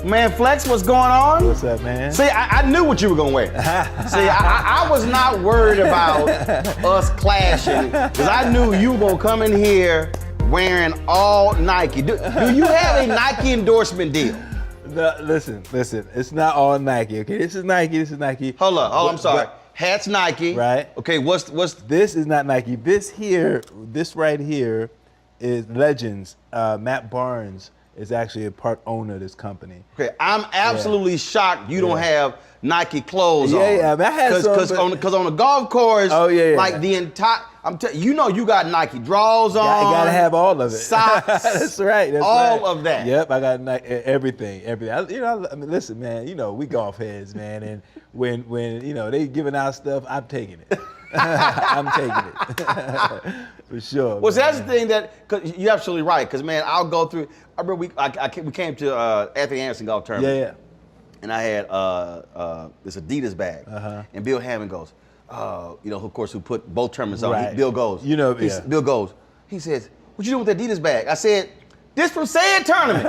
Man, Flex, what's going on? What's up, man? See, I knew what you were gonna wear. See, I was not worried about us clashing, because I knew you were gonna come in here wearing all Nike. Do you have a Nike endorsement deal? No, listen. It's not all Nike, okay? This is Nike. Hold up, I'm sorry. Hat's Nike. Right. Okay, what's This is not Nike. This right here is Legends. Matt Barnes is actually a part owner of this company. Okay, I'm absolutely shocked you don't have Nike clothes on. Yeah, I had some. Because on the golf course, like the entire, you got Nike draws on. I gotta have all of it. Socks. That's right. All of that. Yep, I got everything. I mean, listen, man. We golf heads, man, and when they giving out stuff, I'm taking it. I'm taking it for sure. Well, so that's the thing cause you're absolutely right. Because man, I'll go through. I remember we came to Anthony Anderson golf tournament. Yeah. And I had this Adidas bag, and Bill Hammond goes, of course, who put both tournaments on. Right. Bill goes, yeah. Bill goes, he says, "What you doing with that Adidas bag?" I said, "This from said tournament.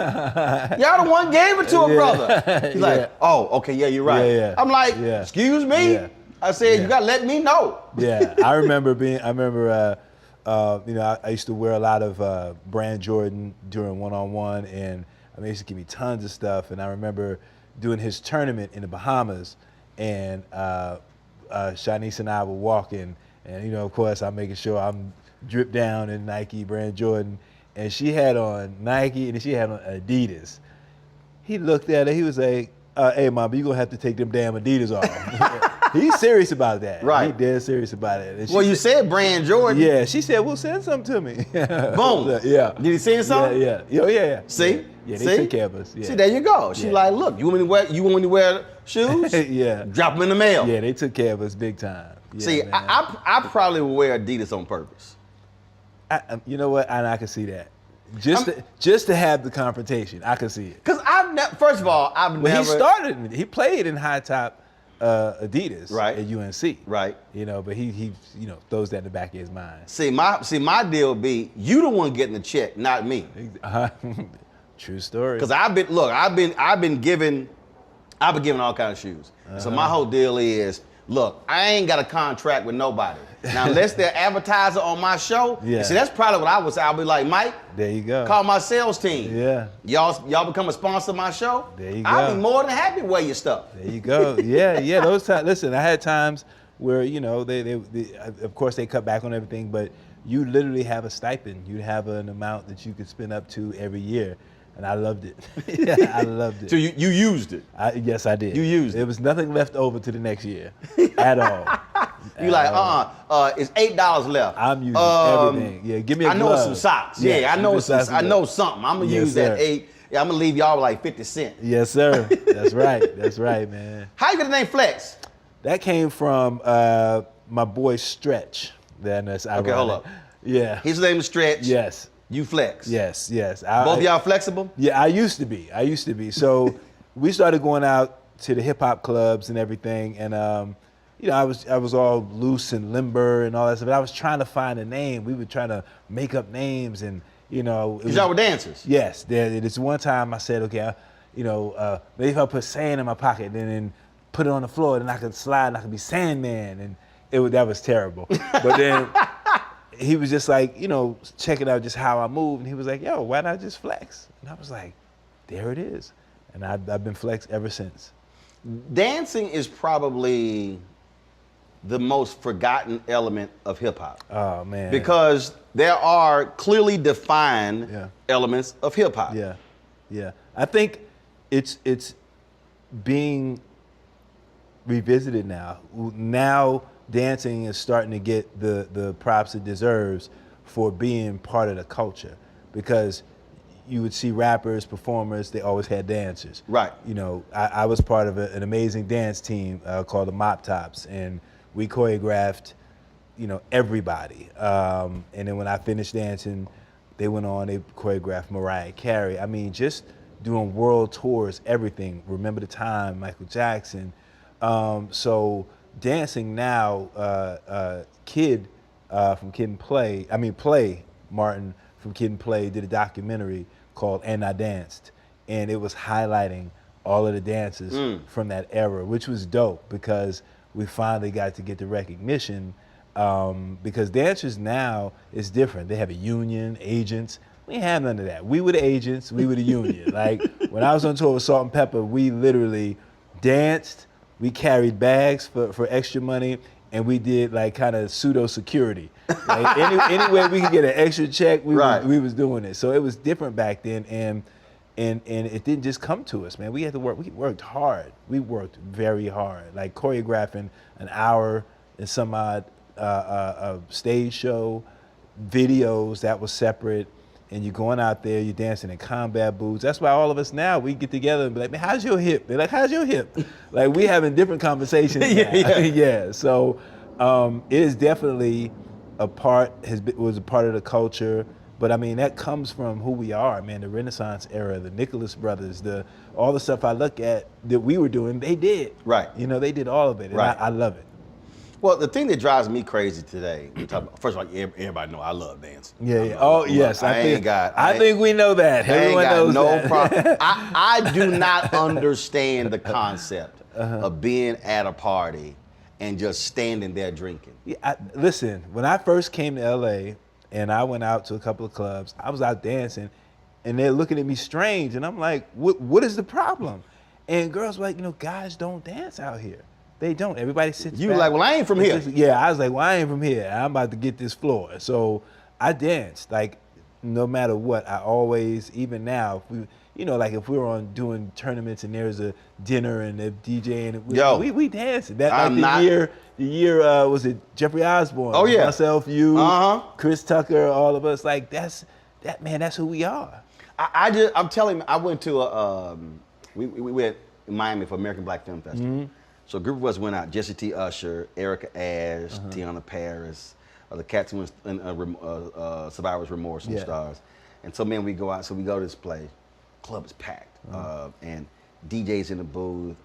Y'all the one gave it to a brother." He's like, "Oh, okay, yeah, you're right." Yeah. I'm like, "Excuse me." Yeah. I said, "You gotta let me know." Yeah, I remember I used to wear a lot of Brand Jordan during one-on-one, and I mean, he used to give me tons of stuff. And I remember doing his tournament in the Bahamas, and Shanice and I were walking, and of course, I'm making sure I'm dripped down in Nike Brand Jordan, and she had on Nike and she had on Adidas. He looked at her, he was like, "Hey, Mom, you gonna have to take them damn Adidas off." He's serious about that. Right. He dead serious about it. Well, you said Brand Jordan. Yeah, she said, "Well, send something to me." Boom. Yeah. Did he send something? Yeah. Yeah. See? Yeah, they took care of us. Yeah. See, there you go. She like, "Look, you want me to wear shoes? Yeah. Drop them in the mail." Yeah, they took care of us big time. Yeah, See, man. I probably would wear Adidas on purpose. You know what? And I can see that. Just to have the confrontation, I can see it. Because first of all, I've never. He played in high top Adidas right. at UNC. Right. But he throws that in the back of his mind. See, my deal would be you the one getting the check, not me. True story. Because I've been giving all kinds of shoes. So my whole deal is, look, I ain't got a contract with nobody. Now, unless they're advertiser on my show, see, that's probably what I would say. I'll be like, "Mike, there you go. Call my sales team. Yeah. Y'all become a sponsor of my show. There you go. I'll be more than happy to wear your stuff." There you go. Yeah. Those times. Listen, I had times where they of course they cut back on everything, but you literally have a stipend. You have an amount that you could spend up to every year. And I loved it. I loved it. So you used it? Yes, I did. You used it? There was nothing left over to the next year at all. You like, it's $8 left. I'm using everything. Yeah, give me a glove. I know some socks. Yeah, I know something. I'm going to use that 8. Yeah, I'm going to leave y'all with like 50 cents. Yes, sir. That's right. That's right, man. How you get the name Flex? That came from my boy Stretch. That's ironic. Okay, hold up. Yeah. His name is Stretch. Yes. You flex. Yes. Both of y'all flexible? Yeah, I used to be. So we started going out to the hip hop clubs and everything, and I was all loose and limber and all that stuff. But I was trying to find a name. We were trying to make up names, and because y'all were dancers. Yes. This one time I said, okay, maybe if I put sand in my pocket and then put it on the floor, then I could slide and I could be Sandman, and that was terrible. But then. He was just like, checking out just how I move. And he was like, "Yo, why not just flex?" And I was like, there it is. And I've been flex ever since. Dancing is probably the most forgotten element of hip hop. Oh, man. Because there are clearly defined elements of hip hop. Yeah. I think it's being revisited now. Now, dancing is starting to get the props it deserves for being part of the culture, because you would see rappers, performers, they always had dancers. Right. I was part of an amazing dance team called the Mop Tops, and we choreographed, everybody. And then when I finished dancing, they went on, they choreographed Mariah Carey. I mean, just doing world tours, everything. Remember the Time, Michael Jackson. So dancing now, Play Martin from Kid and Play did a documentary called And I Danced, and it was highlighting all of the dances from that era, which was dope because we finally got to get the recognition. Because dancers now is different. They have a union, agents. We ain't have none of that. We were the agents, we were the union. Like when I was on tour with Salt and Pepper, we literally danced, we carried bags for extra money, and we did like kind of pseudo security. Like any way we could get an extra check, we was doing it. So it was different back then, and it didn't just come to us, man. We had to work. We worked hard. We worked very hard. Like choreographing an hour and some odd a stage show, videos that was separate, and you're going out there, you're dancing in combat boots. That's why all of us now, we get together and be like, man, how's your hip? They're like, how's your hip? Like we having different conversations now. Yeah. So it is definitely was a part of the culture. But I mean, that comes from who we are, man. The Renaissance era, the Nicholas brothers, all the stuff I look at that we were doing, they did. Right. You know, they did all of it, and I love it. Well, the thing that drives me crazy today, we talk about, first of all, everybody know I love dancing. Yeah. Oh, yes. I think we know that. Everyone knows no that. problem. I do not understand the concept of being at a party and just standing there drinking. Yeah, listen, when I first came to LA and I went out to a couple of clubs, I was out dancing and they're looking at me strange. And I'm like, what is the problem? And girls were like, guys don't dance out here. They don't. Everybody sits back. You like, well, I ain't from here. Yeah, I was like, well, I ain't from here. I'm about to get this floor. So I danced. Like, no matter what, I always, even now, if we were on doing tournaments and there's a dinner and a DJ and we danced. The year was it Jeffrey Osborne? Oh yeah. Myself, you, Chris Tucker, all of us. Like that's who we are. I'm telling you, I went to we went in Miami for American Black Film Festival. Mm-hmm. So a group of us went out, Jesse T. Usher, Erica Ash, Tiana Paris, the cats who in Survivor's Remorse and stars. And so, man, we go out, so we go to this place, club is packed, and DJ's in the booth,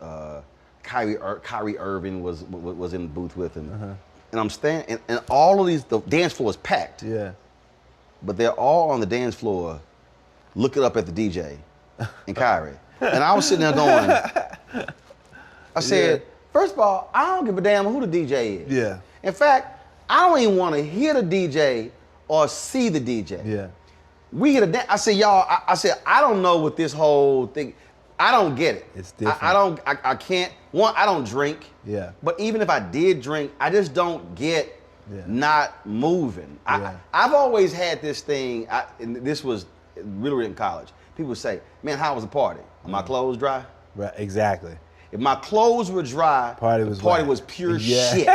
Kyrie Irving was in the booth with him. And I'm standing, and all of these, the dance floor is packed. Yeah. But they're all on the dance floor looking up at the DJ and Kyrie. And I was sitting there going, I said, first of all, I don't give a damn who the DJ is. Yeah. In fact, I don't even want to hear the DJ or see the DJ. Yeah. We get a dance. I said, y'all, I don't know what this whole thing, I don't get it. It's different. I can't, I don't drink. Yeah. But even if I did drink, I just don't get not moving. Yeah. I've always had this thing, and this was really in college. People say, man, how was the party? Are my clothes dry? Right, exactly. If my clothes were dry, the party was pure shit.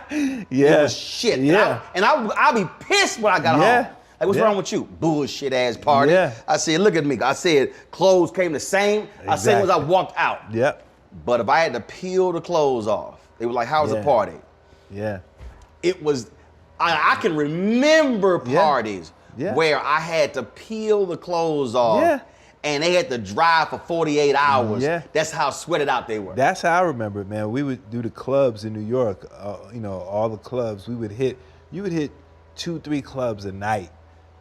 It was shit. Yeah. And I'll be pissed when I got home. Like, what's wrong with you? Bullshit ass party. Yeah. I said, look at me. I said, clothes came the same. I said, as I walked out. Yep. But if I had to peel the clothes off, they were like, how was the party? Yeah. It was, I can remember parties where I had to peel the clothes off. Yeah. And they had to drive for 48 hours. Yeah. That's how sweated out they were. That's how I remember it, man. We would do the clubs in New York, all the clubs. You would hit 2-3 clubs a night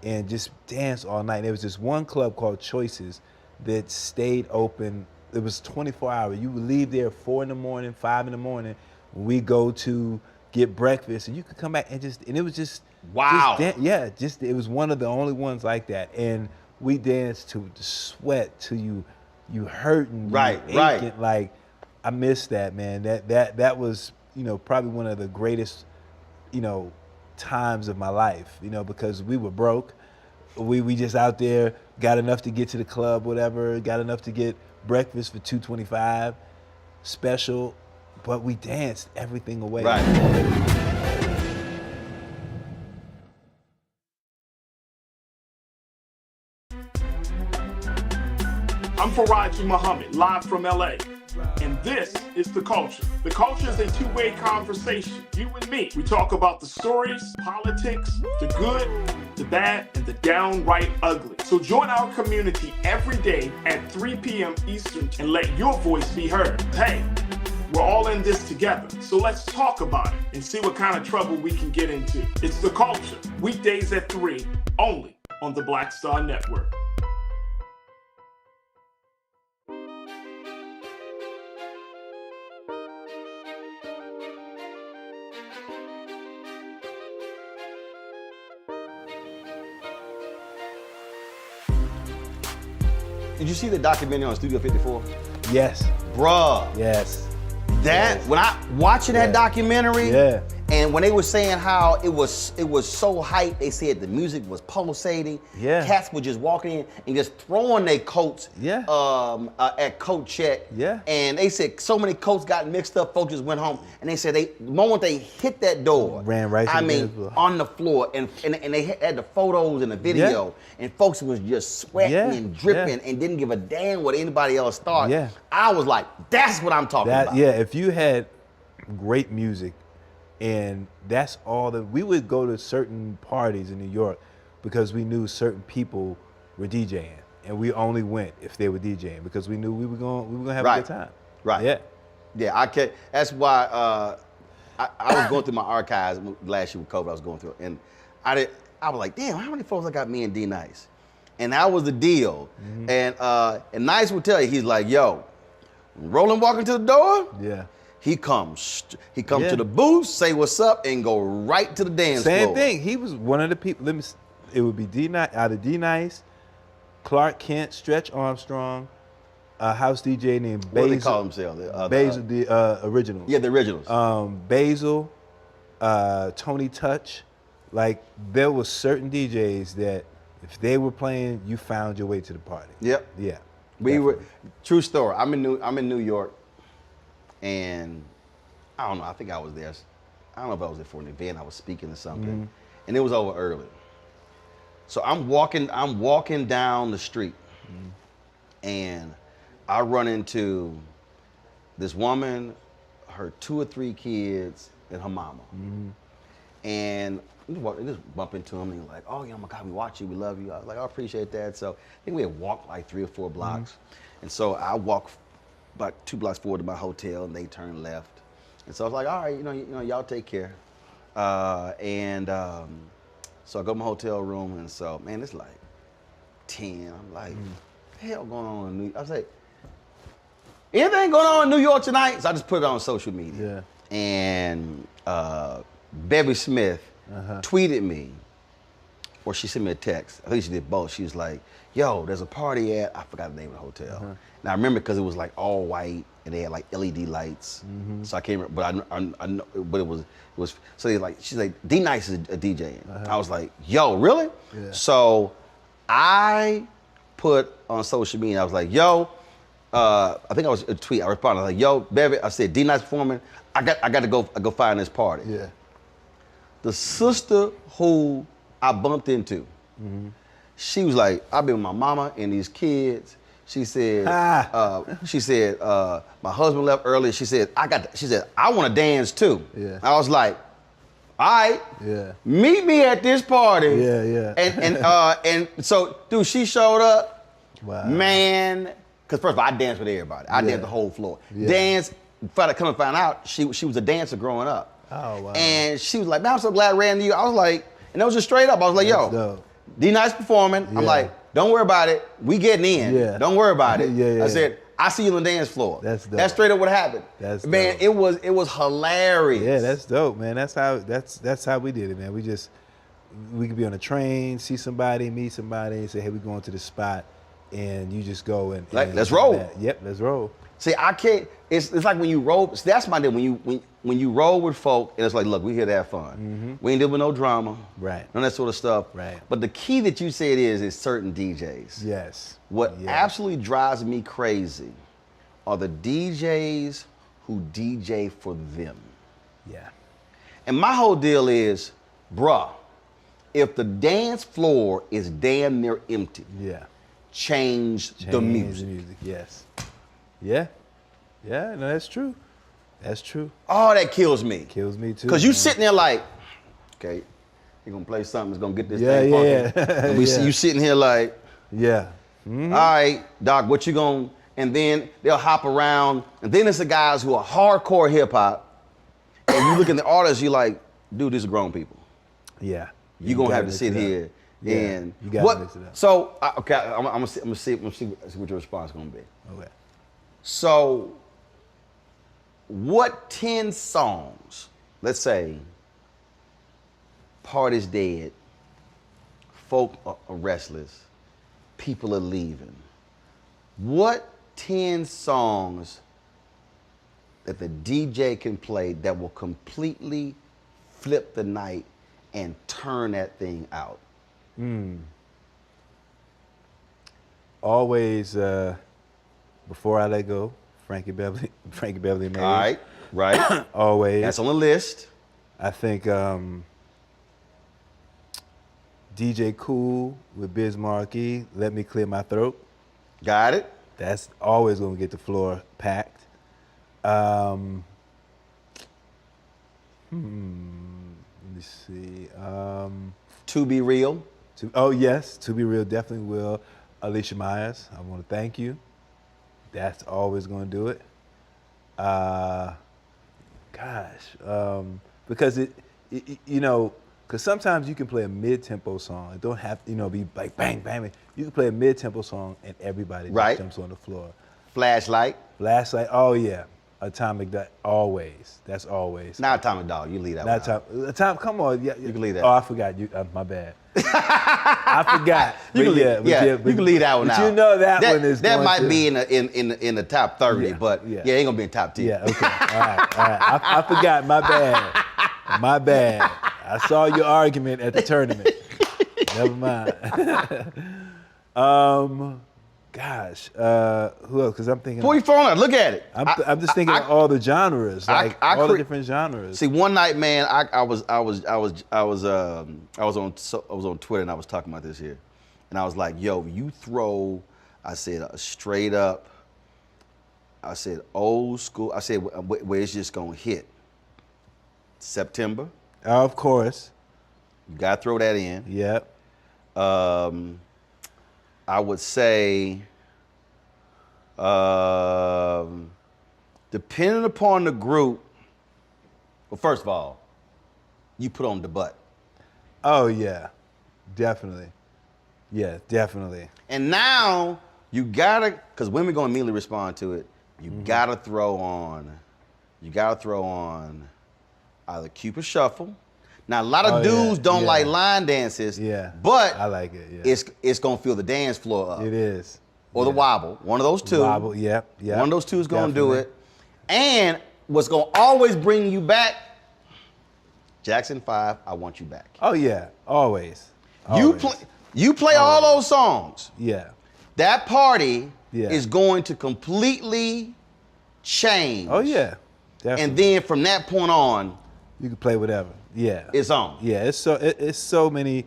and just dance all night. There was this one club called Choices that stayed open. It was 24 hours. You would leave there 4 in the morning, 5 in the morning. We go to get breakfast and you could come back and it was just, wow. It was one of the only ones like that. And we danced to the sweat till you hurting, right. Like I miss that, man. That was probably one of the greatest times of my life. Because we were broke, we just out there got enough to get to the club, whatever, got enough to get breakfast for $2.25, special, but we danced everything away. Right. I'm Faraji Muhammad, live from LA. And this is The Culture. The Culture is a two-way conversation, you and me. We talk about the stories, politics, the good, the bad, and the downright ugly. So join our community every day at 3 p.m. Eastern and let your voice be heard. Hey, we're all in this together. So let's talk about it and see what kind of trouble we can get into. It's The Culture, weekdays at 3, only on the Black Star Network. Did you see the documentary on Studio 54? Yes. Bruh. Yes. That when I watching that documentary, Yeah. and when they were saying how it was so hype, they said the music was pulsating. Yeah. Cats were just walking in and just throwing their coats at coat check. Yeah. And they said so many coats got mixed up, folks just went home. And they said the moment they hit that door, ran right to I the mean, dance floor. on the floor, and they had the photos and the video, and folks was just sweating and dripping and didn't give a damn what anybody else thought. Yeah. I was like, that's what I'm talking about. Yeah, if you had great music, and that's all that we would go to certain parties in New York because we knew certain people were DJing, and we only went if they were DJing because we knew we were gonna have a good time. Right. Yeah. Yeah, I can't. That's why I was going through my archives last year with COVID. I was going through, and I was like, damn, how many folks I got me and D Nice, and that was the deal. And Nice would tell you, he's like, yo, when Roland walking to the door, he comes to the booth, say what's up, and go right to the dance floor. Same thing. He was one of the people. It would be either D Nice, Clark Kent, Stretch Armstrong, a house DJ named Basil. What do they call themselves? Basil, the originals. Yeah, the originals. Basil, Tony Touch. Like, there was certain DJs that if they were playing, you found your way to the party. Yep. Yeah. We were, true story. I'm in New York, and I don't know. I think I was there. I don't know if I was there for an event. I was speaking or something, and it was over early. So I'm walking down the street, and I run into this woman, her 2 or 3 kids, and her mama, and just bump into them, and like, oh, my God, we watch you, we love you. I was like, I appreciate that. So I think we had walked like 3 or 4 blocks. And so I walked about 2 blocks forward to my hotel, and they turned left. And so I was like, all right, y'all take care. So I go to my hotel room, and so, man, it's like 10. I'm like, what the hell going on in New York? I was like, anything going on in New York tonight? So I just put it on social media. Yeah. And Bevy Smith tweeted me, or she sent me a text. I think she did both. She was like, yo, there's a party at, I forgot the name of the hotel. And I remember because it was like all white and they had like LED lights. So I can't remember, but I know, but it was, so they like, she's like, D Nice is a DJ. I was like, yo, really? Yeah. So I put on social media, I was like, yo, I think I was a tweet, I responded, I was like, yo, Bevy, I said, D Nice performing, I got to go find this party. Yeah. The sister who I bumped into, she was like, I've been with my mama and these kids. She said, my husband left early. She said, I want to dance too. Yeah. I was like, all right, Yeah. meet me at this party. Yeah, yeah. And so, dude, she showed up. Wow. Man, because first of all, I danced with everybody. I danced the whole floor. Dance, come and find out, she was a dancer growing up. Oh, wow. And she was like, man, I'm so glad I ran into you. I was like, and it was just straight up. I was like, That's yo, dope. D Nice performing. I'm like, don't worry about it. We getting in. Yeah. Don't worry about it. Yeah. I said, I see you on the dance floor. That's dope. That's straight up what happened. That's man, dope. it was hilarious. Yeah, that's dope, man. That's how we did it, man. We could be on a train, see somebody, meet somebody, and say, hey, we're going to this spot, and you just go and let's roll. Yep, let's roll. See, I can't. It's like when you roll. See, that's my deal. When you roll with folk, and it's like, look, we here to have fun. We ain't dealing with no drama. Right. None of that sort of stuff. Right. But the key that you said is certain DJs. Yes. What absolutely drives me crazy are the DJs who DJ for them. Yeah. And my whole deal is, bruh, if the dance floor is damn near empty, change the music. Yes. Yeah. Yeah, no, that's true. That's true. Oh, that kills me. Kills me too. Because you sitting there like, okay, you're gonna play something that's gonna get this Yeah, thing yeah, funky. yeah. And we see you sitting here like, Yeah. all right, Doc, what you gonna, and then they'll hop around, and then it's the guys who are hardcore hip hop, and you look in the artists, you're like, dude, these are grown people. Yeah. You're gonna have to sit here Yeah, and you gotta mix it up. So okay, I'm gonna see what your response is gonna be. Okay. So, what 10 songs, let's say, party's dead, folk are restless, people are leaving, What 10 songs that the DJ can play that will completely flip the night and turn that thing out? Always, Before I Let Go, Frankie Beverly and Maze. Right. Always. That's on the list. I think DJ Cool with Biz Markie, Let Me Clear My Throat. Got it. That's always gonna get the floor packed. Let me see. To Be Real. Yes, To Be Real definitely will. Alicia Myers, I Want to Thank You. That's always gonna do it. Because because sometimes you can play a mid-tempo song. It don't have to, be like bang, bang. You can play a mid-tempo song and everybody just jumps on the floor. Flashlight. Flashlight, oh yeah. Atomic Dog, always. That's always. Not Atomic Dog, you leave that one out. Atomic, come on. Yeah, you can leave that. Oh, I forgot. My bad. I forgot. You can leave that one out. But you know that one is that going might to be in the top 30, but it ain't gonna be in top 10. Yeah, okay. All right. I forgot. My bad. I saw your argument at the tournament. Never mind. Who else? Because I'm thinking. Before you phone out, look at it. I'm just thinking of all the genres, all the different genres. See, one night, man, I was on Twitter and I was talking about this here, and I was like, yo, you throw, I said straight up, I said old school, I said where it's just gonna hit. September. Of course. You gotta throw that in. Yep. I would say, depending upon the group, well, first of all, you put on the butt. Oh, yeah, definitely. Yeah, definitely. And now you gotta, because women gonna immediately respond to it, you gotta throw on either Cupid Shuffle. Now, a lot of dudes don't like line dances, but I like it. It's gonna fill the dance floor up. It is. Or the wobble, one of those two. Wobble, yep. One of those two is gonna do it. And what's gonna always bring you back, Jackson 5, I Want You Back. Oh yeah, always. You play all those songs. Yeah. That party is going to completely change. Oh yeah, definitely. And then from that point on, you can play whatever. Yeah. It's on. Yeah, it's so many,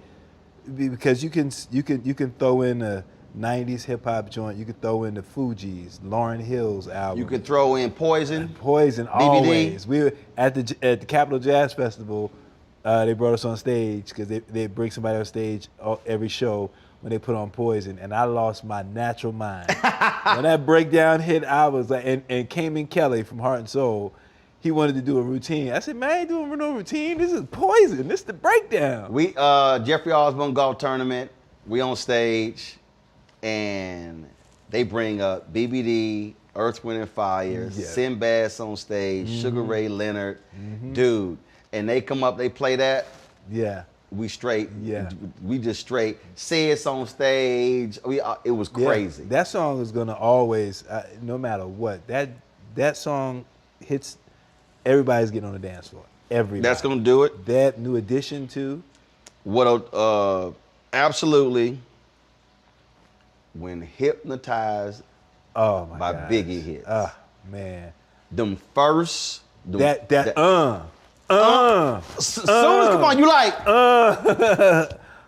because you can throw in a 90s hip hop joint. You can throw in the Fugees, Lauryn Hill's album. You could throw in Poison. Poison, BBD. always. We were at the Capitol Jazz Festival. They brought us on stage because they bring somebody on stage every show when they put on Poison, and I lost my natural mind. When that breakdown hit, I was like, and Cayman Kelly from Heart and Soul, he wanted to do a routine. I said, man, I ain't doing no routine. This is Poison. This is the breakdown. We Jeffrey Osborne golf tournament. We on stage, and they bring up BBD, Earth, Wind and Fire, Sinbad's on stage, Sugar Ray Leonard, dude, and they come up, they play that. Yeah. We straight. Yeah. We just straight. Say it's on stage. It was crazy. Yeah. That song is gonna always, no matter what, that song hits. Everybody's getting on the dance floor. Everybody. That's gonna do it. That New Edition too. What? Absolutely. When Hypnotized by Biggie hits. Man. Them first. Soon as come on, you like.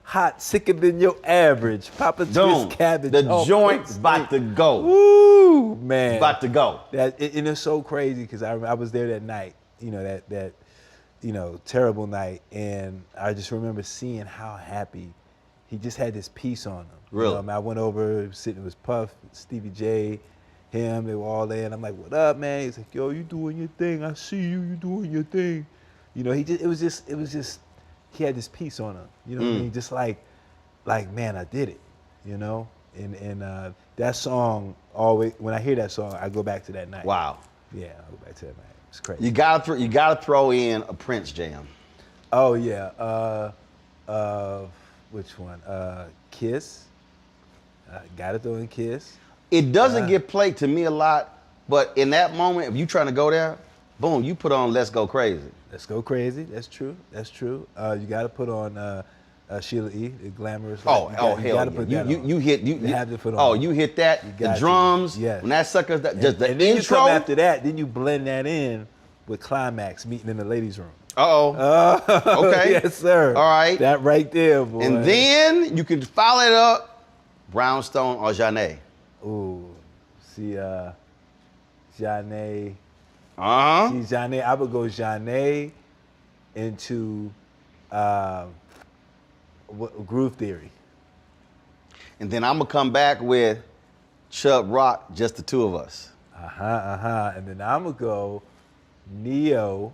Hot, sicker than your average. Papa Twist cabbage. The joint's about to go. Woo, man. It's about to go. And it's so crazy because I was there that night, that terrible night, and I just remember seeing how happy he just had this piece on him. Really? I went over, sitting with Puff, Stevie J, him, they were all there, and I'm like, what up, man? He's like, yo, you doing your thing. I see you doing your thing. It was just, he had this piece on him. You know what I mean? Just like, man, I did it. And that song always, when I hear that song, I go back to that night. Wow. Yeah, I go back to that night. It's crazy. You gotta throw in a Prince jam. Oh yeah. Which one? Kiss. Gotta throw in Kiss. It doesn't get played to me a lot, but in that moment, if you trying to go there, boom, you put on Let's Go Crazy. Let's Go Crazy. That's true. That's true. You got to put on Sheila E. The glamorous. Oh, hell yeah. You have to put on. Oh, you hit that. The drums. Yes. When that sucker, just the and then intro. You come after that, then you blend that in with Climax meeting in the ladies' room. Okay. Yes, sir. All right. That right there, boy. And then you can follow it up, Brownstone or Jeanne. Ooh, see, Jeanne. Uh-huh. See, Jeanne. I would go Jeanne into Groove Theory. And then I'm gonna come back with Chubb Rock, Just the Two of Us. And then I'm gonna go Neo.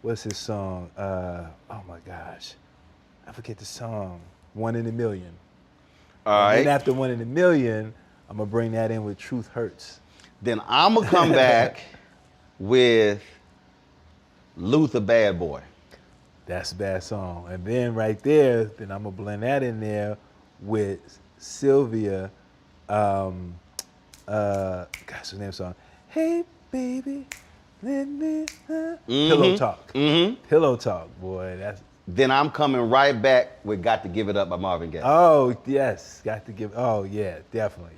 What's his song? Oh my gosh, I forget the song. One in a Million. All right. And then after One in a Million, I'm gonna bring that in with Truth Hurts. Then I'm gonna come back with Luther Bad Boy. That's a bad song. And then right there, then I'm gonna blend that in there with Sylvia. Gosh, what's the name of the song? Hey baby, let me. Pillow Talk. Pillow Talk, boy. That's. Then I'm coming right back with Got to Give It Up by Marvin Gaye. Oh yes, got to give. Oh yeah, definitely.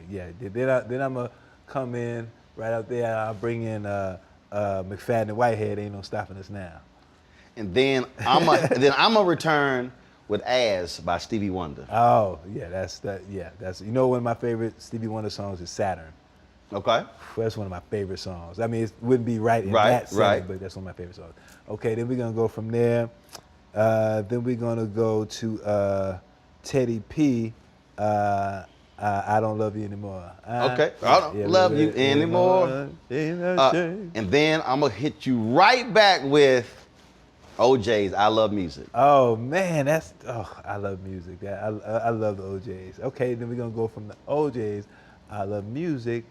Yeah. Then I'm gonna come in right out there. I'll bring in McFadden and Whitehead. Ain't no stopping us now. And then I'm gonna return with As by Stevie Wonder. Oh yeah, that's you know one of my favorite Stevie Wonder songs is Saturn. Okay. That's one of my favorite songs. I mean, it wouldn't be right in that setting, but that's one of my favorite songs. Okay, then we're gonna go from there. Then we're gonna go to Teddy P. I don't love you anymore. Okay. I don't love you anymore. And then I'm gonna hit you right back with OJ's I Love Music. Oh man, I love music. I love the OJ's. Okay, then we're gonna go from the OJ's I Love Music,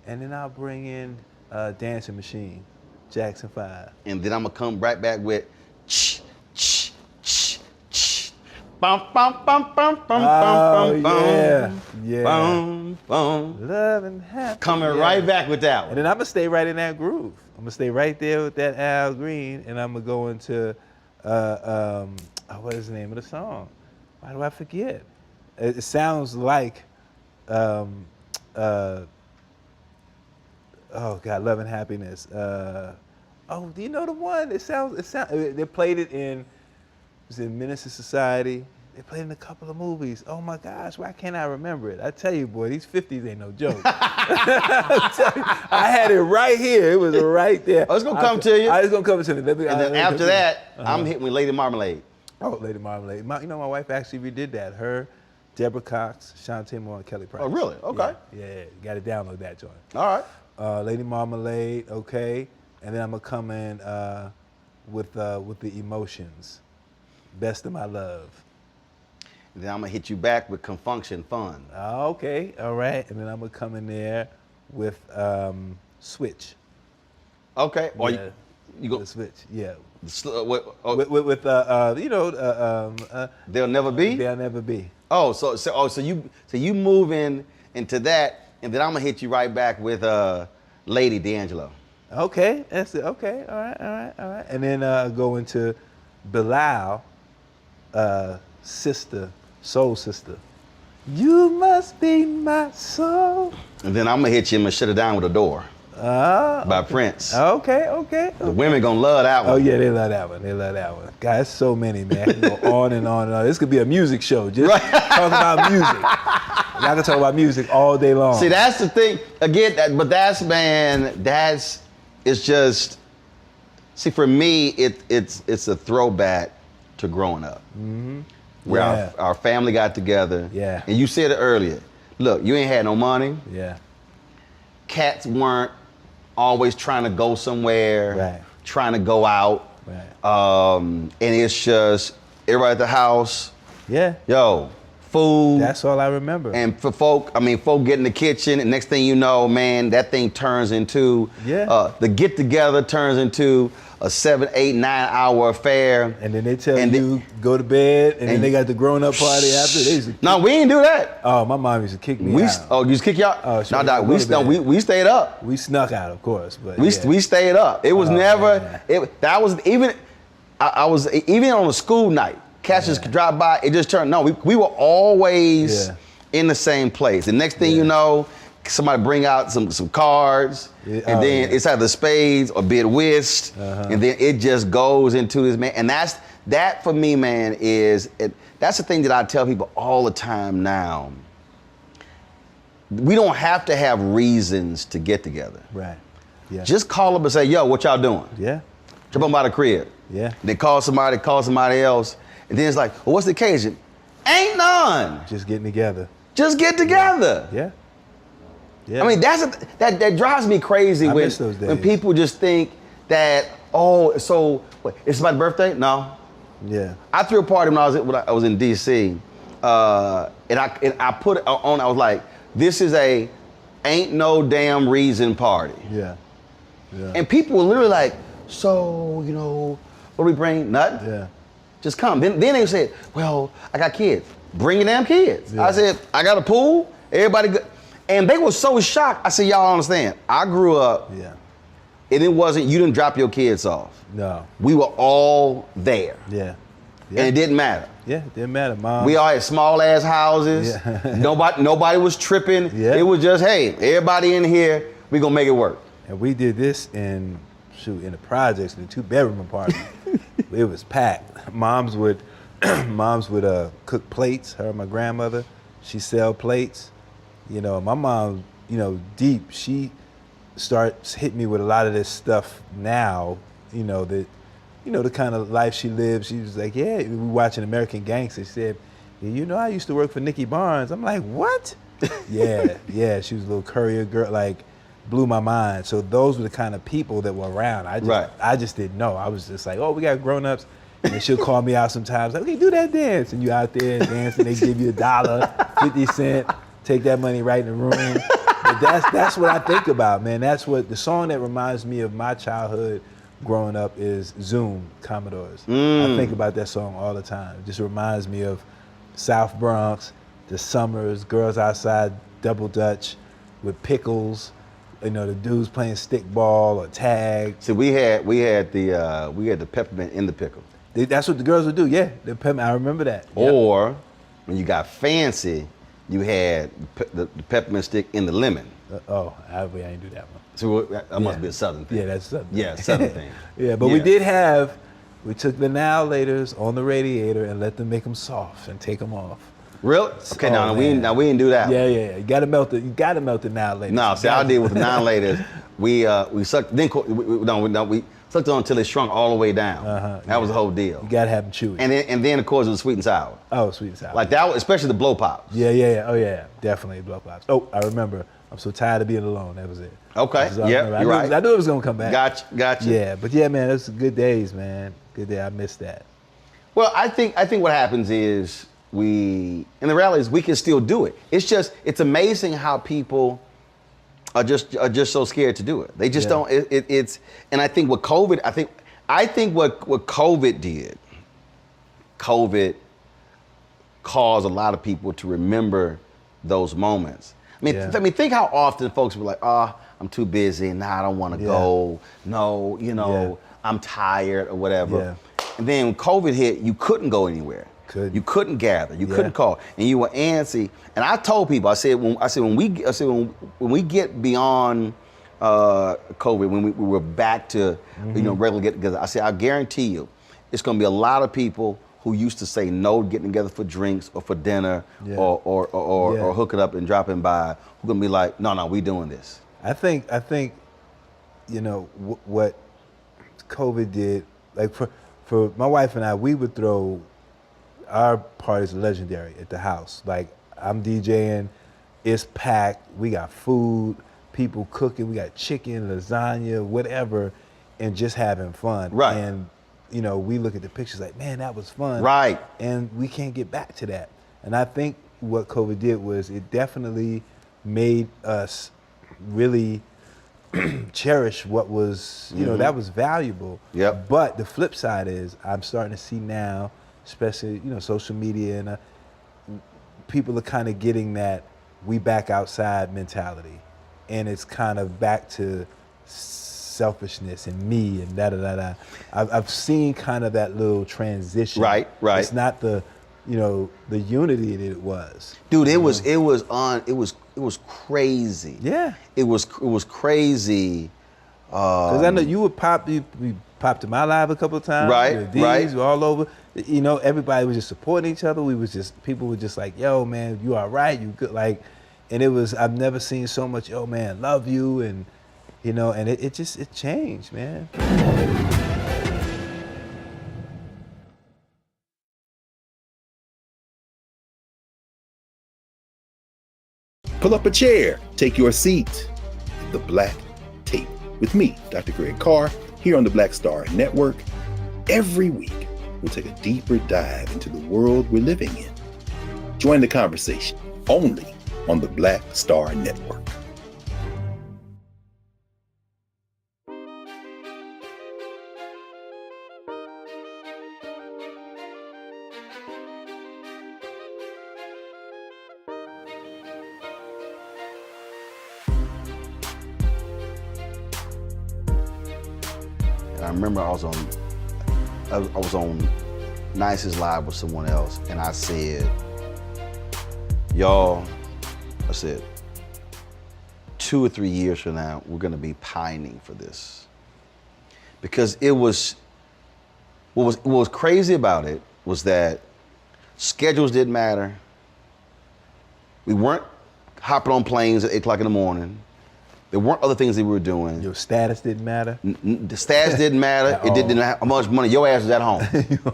and then I'll bring in Dancing Machine, Jackson 5. And then I'm gonna come right back with ch ch ch ch bum bum bum bum bum bum bum yeah. bum bum. Love and happiness. Coming right back with that one. And then I'm gonna stay right in that groove. I'm gonna stay right there with that Al Green, and I'm gonna go into what is the name of the song? Why do I forget? It sounds like oh God, Love and Happiness. Do you know the one? It sounds. They played it in. Was it Menace to Society? They played it in a couple of movies. Oh my gosh, why can't I remember it? I tell you, boy, these 50s ain't no joke. I had it right here. It was right there. Oh, it's gonna come to you. It's gonna come to me. And then after that, I'm hitting with Lady Marmalade. Oh, Lady Marmalade. My wife actually redid that. Her, Deborah Cox, Shantae Moore, and Kelly Price. Oh, really? Okay. Yeah, got to download that joint. All right. Lady Marmalade, okay. And then I'm gonna come in with the Emotions, Best of My Love. And then I'm gonna hit you back with Confunction Fun. Okay, all right. And then I'm gonna come in there with Switch. Okay. Or yeah, you go the Switch. Yeah. With They'll Never Be. They'll Never Be. Oh, so you move into that, and then I'm gonna hit you right back with Lady D'Angelo. Okay, that's it. Okay, all right. And then go into Bilal, Sister, Soul Sister. You must be my soul. And then I'm gonna hit you and shut it down with a door. By Prince. Okay. The women gonna love that one. Oh yeah, they love that one. Guys, so many, man. I can go on and on and on. This could be a music show. Just talk about music. Y'all can talk about music all day long. See, that's the thing. Again, it's just. See, for me, it's a throwback to growing up. Mm-hmm. Where our family got together. Yeah. And you said it earlier. Look, you ain't had no money. Yeah. Cats weren't always trying to go somewhere, right. Trying to go out. Right. And it's just everybody at the house. Yeah. Yo, food. That's all I remember. And for folk get in the kitchen, and next thing you know, man, that thing turns into, the get-together turns into a 7, 8, 9 hour affair. And then they tell you, go to bed, and then they got the grown-up party after. No, we didn't do that. Oh, my mom used to kick me out. Oh, you used to kick y'all? Oh, sure. No, we stayed up. We snuck out, of course. But we stayed up. It was never, man. I was even on a school night. Cats could drive by, it just turned, no, we were always in the same place. The next thing you know, somebody bring out some cards, and then it's either spades or bid whist, and then it just goes into this, man. And that for me, man, that's the thing that I tell people all the time now. We don't have to have reasons to get together. Right, yeah. Just call up and say, yo, what y'all doing? Yeah. Jump on by the crib. Yeah. They call somebody else. And then it's like, well, what's the occasion? Ain't none. Just getting together. Just get together. Yeah. Yeah. I mean, that drives me crazy miss those days. when people just think that, oh, so what, it's my birthday? No. Yeah. I threw a party when I was in D.C. And I put it on. I was like, this is a ain't no damn reason party. Yeah. Yeah. And people were literally like, so what do we bring? Nothing. Yeah. Just come. Then they said, well, I got kids. Bring your damn kids. Yeah. I said, I got a pool. Everybody good. And they were so shocked. I said, y'all don't understand. I grew up, and it wasn't, you didn't drop your kids off. No. We were all there. Yeah. And it didn't matter. Yeah, it didn't matter, Mom. We all had small ass houses. Yeah. Nobody was tripping. Yeah. It was just, hey, everybody in here, we gonna make it work. And we did this in the projects, in the 2-bedroom apartment. It was packed. Moms would cook plates. Her and my grandmother, she sell plates. My mom, deep. She starts hitting me with a lot of this stuff now. The kind of life she lived. She was like, yeah, we were watching American Gangster. She said, I used to work for Nicky Barnes. I'm like, what? yeah. She was a little courier girl, like, blew my mind. So those were the kind of people that were around. I just didn't know. I was just like, oh, we got grown-ups. And then she'll call me out sometimes, like, okay, do that dance. And you out there dancing, they give you $1, 50 cents, take that money right in the room. But that's what I think about, man. That's what the song that reminds me of my childhood growing up is Zoom, Commodores. I think about that song all the time. It just reminds me of South Bronx, the summers, girls outside, double dutch with pickles. The dudes playing stickball or tag. See, we had the peppermint in the pickle. That's what the girls would do, yeah. The peppermint, I remember that. Or when you got fancy, you had the peppermint stick in the lemon. I ain't do that one. So that must be a Southern thing. Yeah, that's Southern. Yeah, Southern thing. Yeah, but we took the now laters on the radiator and let them make them soft and take them off. Really? Okay, we didn't do that. Yeah. You gotta melt the now laters. No, see, I did with the now laters. We sucked. Then we sucked on until it shrunk all the way down. That was the whole deal. You gotta have them chewy. And then of course it was sweet and sour. Oh, sweet and sour. Like that, especially the blow pops. Yeah. Oh yeah, definitely blow pops. Oh, I remember. I'm so tired of being alone. That was it. Okay. Yeah, you're right. I knew it was gonna come back. Gotcha. Yeah, but yeah, man, those good days, man. Good day. I missed that. Well, I think what happens is and the reality is we can still do it. It's amazing how people are just so scared to do it. They just don't. And I think what COVID did, COVID caused a lot of people to remember those moments. I mean, think how often folks were like, I'm too busy, I don't want to go. No, I'm tired or whatever. Yeah. And then when COVID hit, you couldn't go anywhere. You couldn't gather. You couldn't call, and you were antsy. And I told people, I said when we get beyond COVID, when we were back to regular get together, I said I guarantee you, it's going to be a lot of people who used to say no to getting together for drinks or for dinner or hooking up and dropping by, who are going to be like, no, we doing this. I think what COVID did, like for my wife and I, we would throw. Our parties are legendary at the house. Like, I'm DJing, it's packed, we got food, people cooking, we got chicken, lasagna, whatever, and just having fun. Right. And, we look at the pictures like, man, that was fun. Right. And we can't get back to that. And I think what COVID did was it definitely made us really cherish what was, you know, that was valuable. Yep. But the flip side is I'm starting to see now, especially, you know, social media and people are kind of getting that we back outside mentality. And it's kind of back to selfishness and me and da-da-da-da. I've seen kind of that little transition. Right. It's not the, you know, the unity that it was. Dude, it was crazy. Yeah. It was crazy. Because I know you would we popped to my live a couple of times. Right, These right. were all over. You know, everybody was just supporting each other. People were just like, yo, man, you all right, you good. Like, and it was, I've never seen so much, yo, man, love you. And, you know, and it changed, man. Pull up a chair, take your seat. The Black Tape with me, Dr. Greg Carr, here on the Black Star Network. Every week, we'll take a deeper dive into the world we're living in. Join the conversation only on the Black Star Network. And I remember I was on Nice's Live with someone else, and I said, y'all, I said, 2 or 3 years from now, we're gonna be pining for this. Because it was, what was crazy about it was that schedules didn't matter. We weren't hopping on planes at 8 o'clock in the morning. There weren't other things that we were doing. Your status didn't matter? The status didn't matter. It didn't matter how much money. Your ass was at home.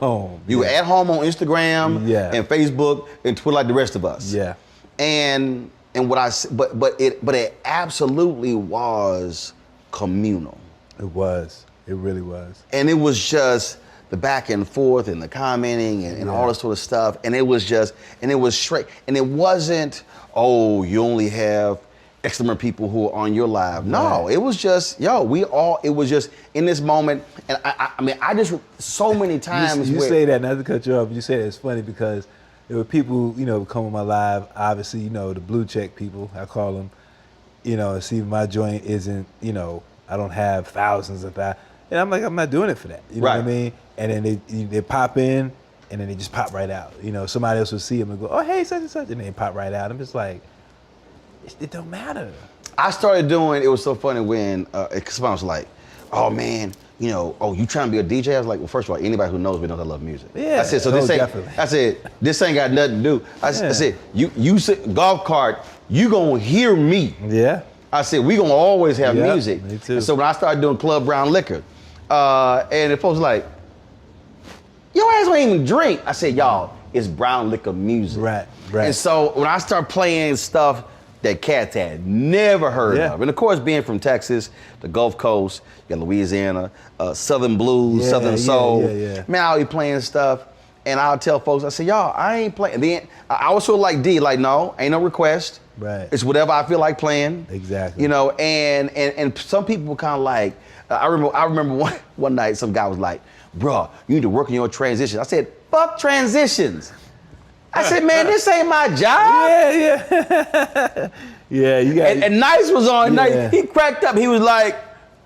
Home. You were at home on Instagram and Facebook and Twitter like the rest of us. Yeah. And but it absolutely was communal. It was. It really was. And it was just the back and forth and the commenting and all this sort of stuff. And it was straight. And it wasn't, oh, you only have X number of people who are on your live. No, it was just, it was just in this moment. And I mean, I just, so many times. You say that, not to cut you off, but you say that it's funny because there were people, you know, come on my live, obviously, you know, the blue check people, I call them, you know, see my joint isn't, you know, I don't have thousands of that. And I'm like, I'm not doing it for that. You know what I mean? And then they pop in and then they just pop right out. You know, somebody else will see them and go, oh, hey, such and such, and they pop right out. I'm just like, it don't matter. I started doing, it was so funny when somebody was like, oh man, you know, oh, you trying to be a DJ? I was like, well, first of all, anybody who knows me knows I love music. Yeah. I said, so this ain't, definitely. I said, this ain't got nothing to do. I said, you sit golf cart, you gonna hear me. Yeah. I said, we gonna always have music. Me too. And so when I started doing Club Brown Liquor, and the folks like, your ass don't even drink. I said, y'all, it's brown liquor music. Right. And so when I start playing stuff that cats had never heard of. And of course, being from Texas, the Gulf Coast, you got Louisiana, Southern blues, Southern soul. Man, I'll be playing stuff, and I'll tell folks, I say, y'all, I ain't playing. Then I was sort of like D, like, no, ain't no request. Right. It's whatever I feel like playing. Exactly. You know, and some people were kind of like, I remember one night some guy was like, bruh, you need to work on your transition. I said, fuck transitions. I said, man, this ain't my job. Yeah, you got. And Nice was on. Nice. He cracked up. He was like,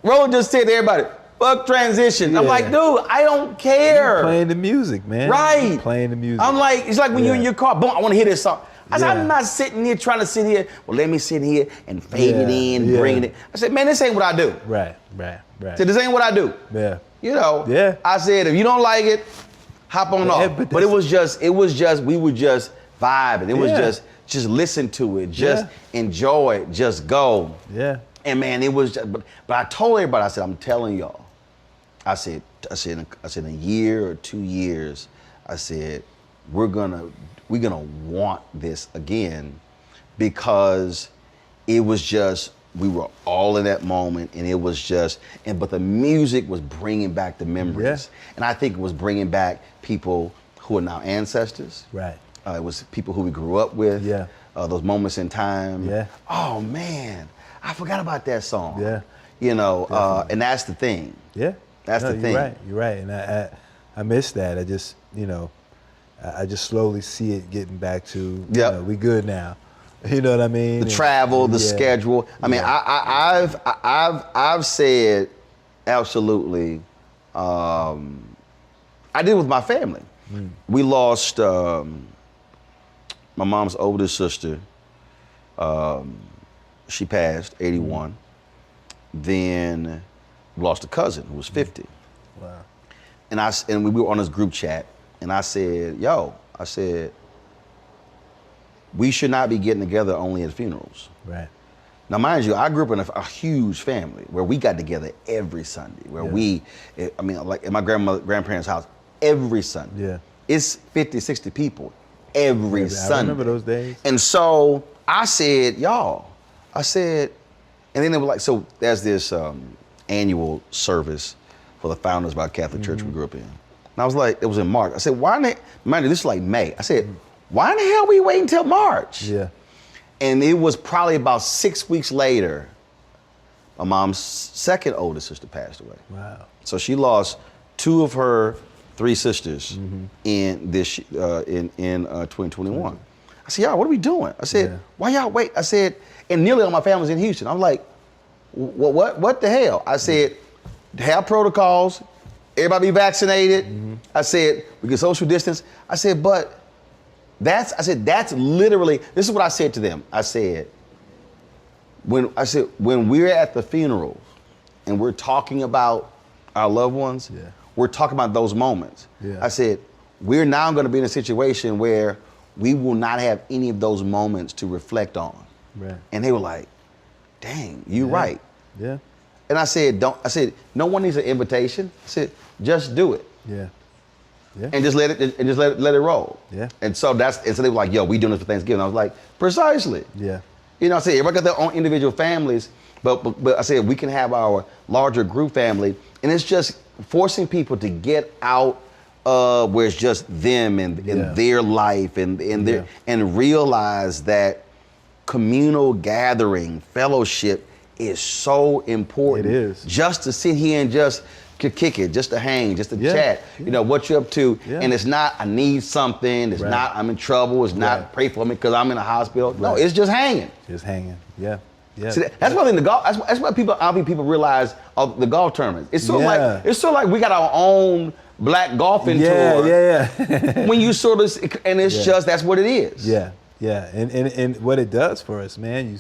Roland just said to everybody, fuck transitions. I'm like, dude, I don't care. You're playing the music, man. Right. You're playing the music. I'm like, it's like when you're in your car, boom, I want to hear this song. I said, I'm not sitting here trying to sit here. Well, let me sit here and fade it in, bring it. I said, man, this ain't what I do. Right. I said, this ain't what I do. Yeah. You know. Yeah. I said, if you don't like it, hop on off. But it was just, we were just vibing. It was just listen to it, just enjoy it, just go. Yeah. And man, it was just, but I told everybody, I said, I'm telling y'all, I said in a year or 2 years, I said, we're gonna want this again, because it was just, we were all in that moment, and it was just, but the music was bringing back the memories. And I think it was bringing back people who are now ancestors. Right. It was people who we grew up with. Yeah. Those moments in time. Yeah. Oh man, I forgot about that song. Yeah. You know, and that's the thing. Yeah. That's the thing. You're right. And I miss that. I just, I just slowly see it getting back to, we good now. You know what I mean? The travel, the schedule. I mean, I've said absolutely. I did it with my family. We lost my mom's oldest sister. She passed, 81. Then we lost a cousin who was 50. Wow. And we were on this group chat, and I said, we should not be getting together only at funerals. Right. Now, mind you, I grew up in a huge family where we got together every Sunday, like at my grandparents' house, every Sunday. Yeah. It's 50, 60 people every Sunday. I remember those days. And so I said, and then they were like, so there's this annual service for the founders of our Catholic church we grew up in. And I was like, it was in March. I said, mind you, this is like May. I said, why in the hell are we waiting until March? Yeah. And it was probably about 6 weeks later, my mom's second oldest sister passed away. Wow. So she lost 2 of her 3 sisters in this in 2021. I said, y'all, what are we doing? I said, why y'all wait? I said, and nearly all my family's in Houston. I'm like, what the hell? I said, have protocols, everybody be vaccinated. I said, we can social distance. I said, but that's literally, this is what I said to them. I said, when we're at the funerals and we're talking about our loved ones, we're talking about those moments. Yeah. I said, we're now going to be in a situation where we will not have any of those moments to reflect on. Right. And they were like, dang, you're right. Yeah. And I said, no one needs an invitation. I said, just do it. Yeah. Yeah. And just let it roll. Yeah. And so they were like, yo, we doing this for Thanksgiving. I was like, precisely. Yeah. You know, I said, everybody got their own individual families, but I said, we can have our larger group family. And it's just forcing people to get out where it's just them and their life and realize that communal gathering, fellowship is so important. It is. Just to sit here and just kick it, just to hang, just to chat. You know, what you're up to. Yeah. And it's not, I need something. It's not, I'm in trouble. It's not, pray for me because I'm in a hospital. No, it's just hanging. Just hanging. Yeah. Yeah. See, that's one thing the golf. That's what people realize of the golf tournament. It's sort of like we got our own black golfing tour. Yeah. When you sort of, and it's just that's what it is. Yeah. Yeah. And what it does for us, man, you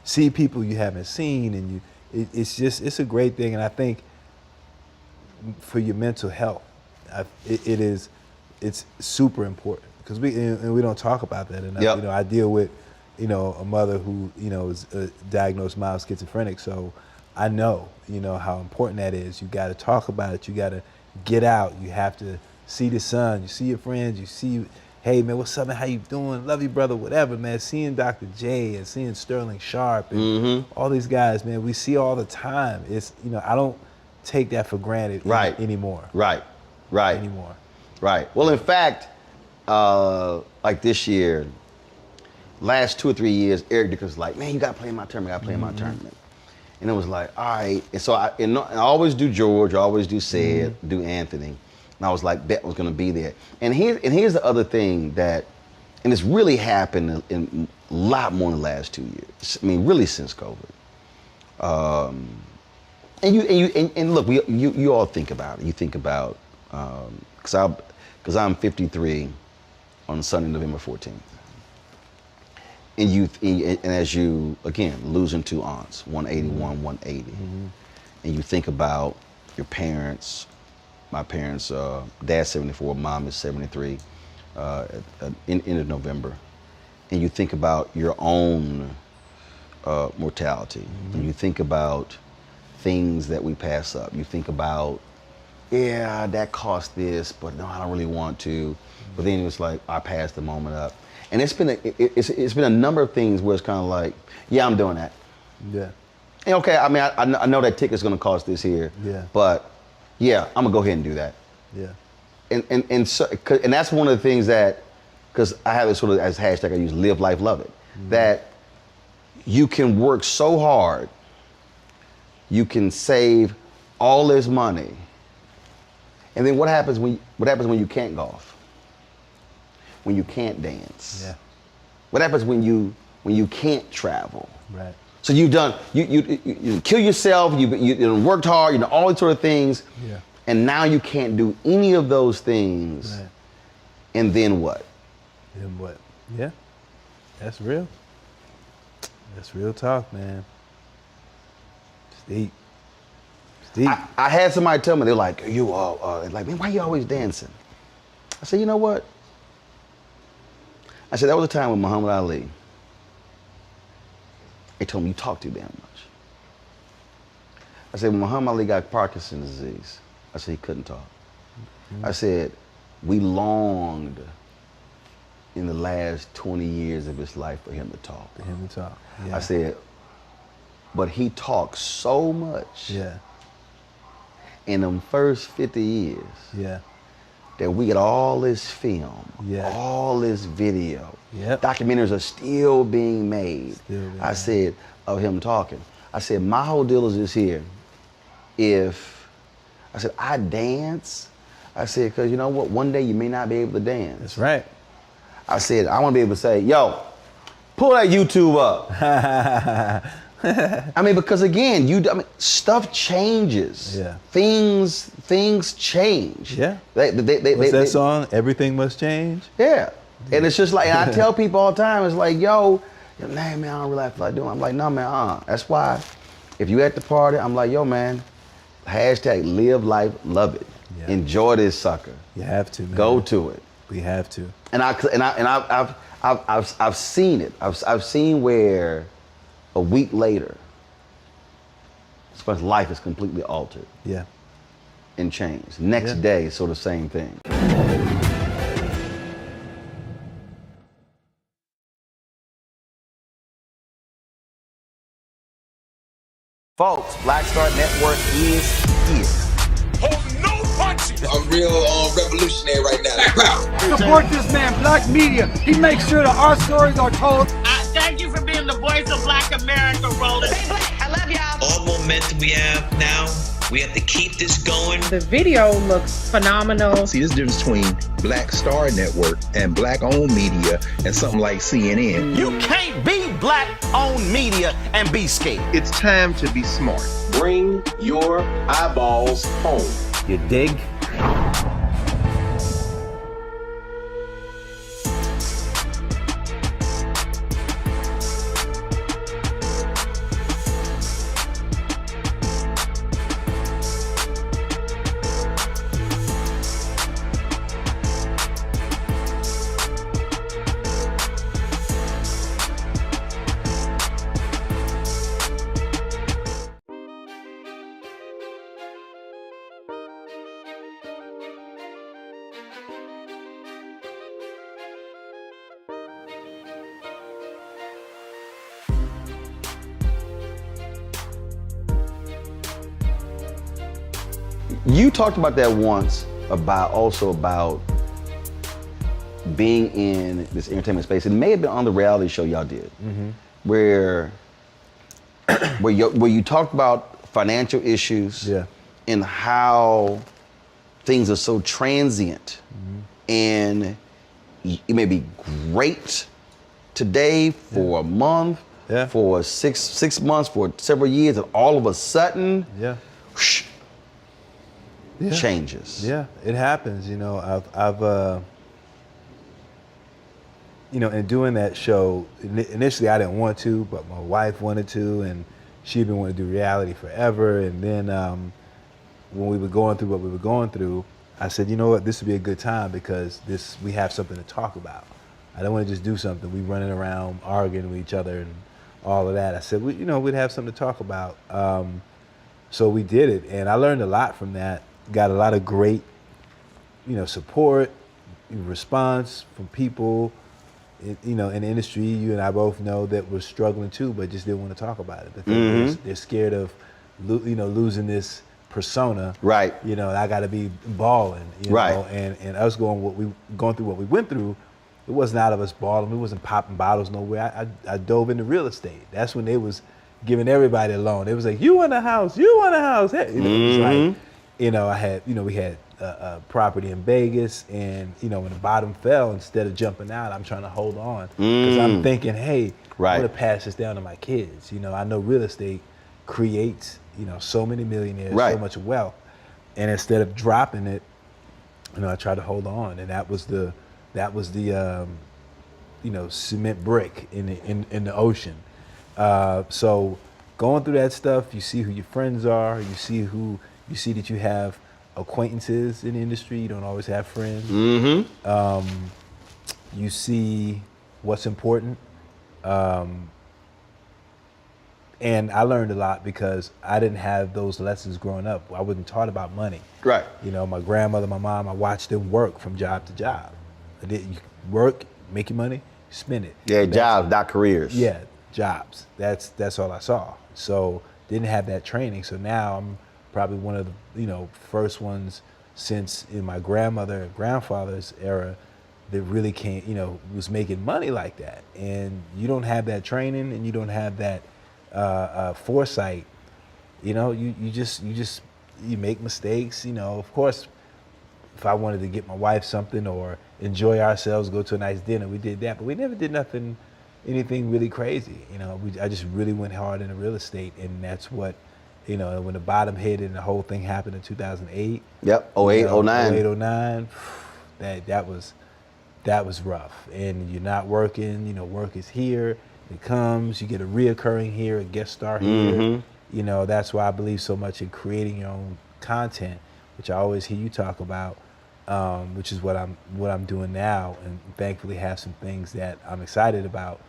see people you haven't seen, and it's a great thing. And I think for your mental health, it's super important because we don't talk about that enough. Yep. You know, I deal with a mother who is diagnosed mild schizophrenic, so I know how important that is. You got to talk about it. You got to get out. You have to see the sun. You see your friends. You see, hey man, what's up? Man? How you doing? Love you, brother. Whatever, man. Seeing Dr. J and seeing Sterling Sharp and all these guys, man. We see all the time. It's I don't take that for granted anymore. Right. Anymore. Right. Well, in fact, like this year, last 2 or 3 years, Eric Dicker was like, man, you got to play in my tournament. And it was like, all right. And so I always do George, I always do Sid, do Anthony. And I was like, Bet was going to be there. And here's the other thing that, and it's really happened in a lot more in the last 2 years. I mean, really since COVID. And look, you all think about it. You think about, because I'm 53 on Sunday, November 14th. And as you, again, losing 2 aunts, 181, 180. And you think about your parents, my parents, dad's 74, mom is 73, end of November. And you think about your own mortality. And you think about things that we pass up. You think about, yeah, that cost this, but no, I don't really want to. But then it was like, I passed the moment up. And it's been a number of things where it's kind of like, yeah, I'm doing that. Yeah. And okay, I mean, I know that ticket's gonna cost this here. Yeah. But yeah, I'm gonna go ahead and do that. Yeah. And that's one of the things that because I have this sort of as hashtag I use, live life, love it. That you can work so hard, you can save all this money, and then what happens when you can't golf? When you can't dance? Yeah. What happens when you can't travel? Right. So you kill yourself, you worked hard, you know, all these sort of things, Yeah. and now you can't do any of those things. Right. And then what? Then what? Yeah. That's real. That's real talk, man. It's deep. It's deep. I had somebody tell me, they're like, like, man, why you always dancing? I said, you know what? I said, that was a time with Muhammad Ali. They told me you talk too damn much. I said, when Muhammad Ali got Parkinson's disease, I said he couldn't talk. I said, we longed in the last 20 years of his life for him to talk. For him to talk. Yeah. I said, but he talked so much Yeah. in them first 50 years Yeah. that we get all this film, Yeah. all this video. Yep. Documentaries are still being made. Still being I made. said, of him talking. I said, my whole deal is this here. I dance. I said, because you know what? One day you may not be able to dance. That's right. I said, I want to be able to say, yo, pull that YouTube up. I mean, because again, stuff changes. Yeah. Things change. Yeah. What's What's that song? Everything Must Change? Yeah. And it's just like, and I tell people all the time, it's like, yo, man, I don't really feel like doing it. I'm like, no, man, That's why if you at the party, I'm like, yo, man, hashtag live life, love it. Yeah. Enjoy this sucker. You have to, man. Go to it. We have to. And I've seen it. I've seen where a week later, someone's life is completely altered Yeah. and changed. Next Yeah. day, sort of same thing. Folks, Black Star Network is here. Hold no punches. I'm real revolutionary right now. Support this man, Black Media. He makes sure that our stories are told. Thank you for being the voice of Black America, Roland. Stay black. I love y'all. All momentum we have now, we have to keep this going. The video looks phenomenal. See, this difference between Black Star Network and Black-owned media and something like CNN. You can't be Black-owned media and be scared. It's time to be smart. Bring your eyeballs home. You dig? You talked about that once, about being in this entertainment space. It may have been on the reality show y'all did, where you talked about financial issues, Yeah. and how things are so transient, and it may be great today for a month, Yeah. for six months, for several years, and all of a sudden, Yeah. whoosh, Yeah. changes. Yeah, it happens. You know, I've you know, in doing that show, initially I didn't want to, but my wife wanted to, and she'd been wanting to do reality forever. And then when we were going through what we were going through, I said, you know what, this would be a good time because we have something to talk about. I don't want to just do something. We running around arguing with each other and all of that. I said, we'd have something to talk about. So we did it, and I learned a lot from that. Got a lot of great, support, response from people, in the industry. You and I both know that we're struggling too, but just didn't want to talk about it because they're scared of, losing this persona. Right. I got to be balling. Right. And us going through what we went through, it wasn't out of us balling. We wasn't popping bottles nowhere. I dove into real estate. That's when they was giving everybody a loan. It was like, you want a house, you want a house. Hey, you know, it was like, you know, we had a property in Vegas, and you know, when the bottom fell, instead of jumping out, I'm trying to hold on because I'm thinking, hey, I'm gonna pass this down to my kids. You know, I know real estate creates, you know, so many millionaires, so much wealth, and instead of dropping it, you know, I tried to hold on, and that was the you know, cement brick in the ocean. So going through that stuff, you see who your friends are, you see that you have acquaintances in the industry. You don't always have friends. You see what's important. And I learned a lot because I didn't have those lessons growing up. I wasn't taught about money. Right. You know, my grandmother, my mom, I watched them work from job to job. You work, make your money, spend it. Yeah, jobs, not careers. Yeah, jobs. That's all I saw. So didn't have that training. So now I'm probably one of the, you know, first ones since in my grandmother and grandfather's era that really can't, you know, was making money like that. And you don't have that training and you don't have that foresight. You know, you make mistakes. You know, of course, if I wanted to get my wife something or enjoy ourselves, go to a nice dinner, we did that. But we never did anything really crazy. You know, I just really went hard into real estate, and that's what, you know, when the bottom hit and the whole thing happened in 2008. Yep, 08, 09. 08, 09, that was rough. And you're not working, you know, work is here, it comes, you get a reoccurring here, a guest star here. You know, that's why I believe so much in creating your own content, which I always hear you talk about, which is what I'm doing now, and thankfully have some things that I'm excited about.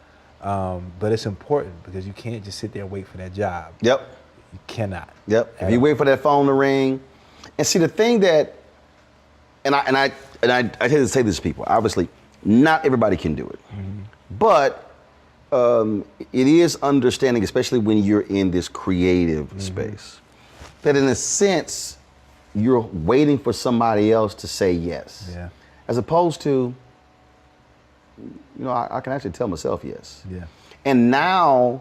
But it's important because you can't just sit there and wait for that job. Yep. You cannot. Yep. If you wait for that phone to ring, and see the thing that, and I tend to say this to people. Obviously, not everybody can do it, but it is understanding, especially when you're in this creative space, that in a sense you're waiting for somebody else to say yes, as opposed to, you know, I can actually tell myself yes. And now,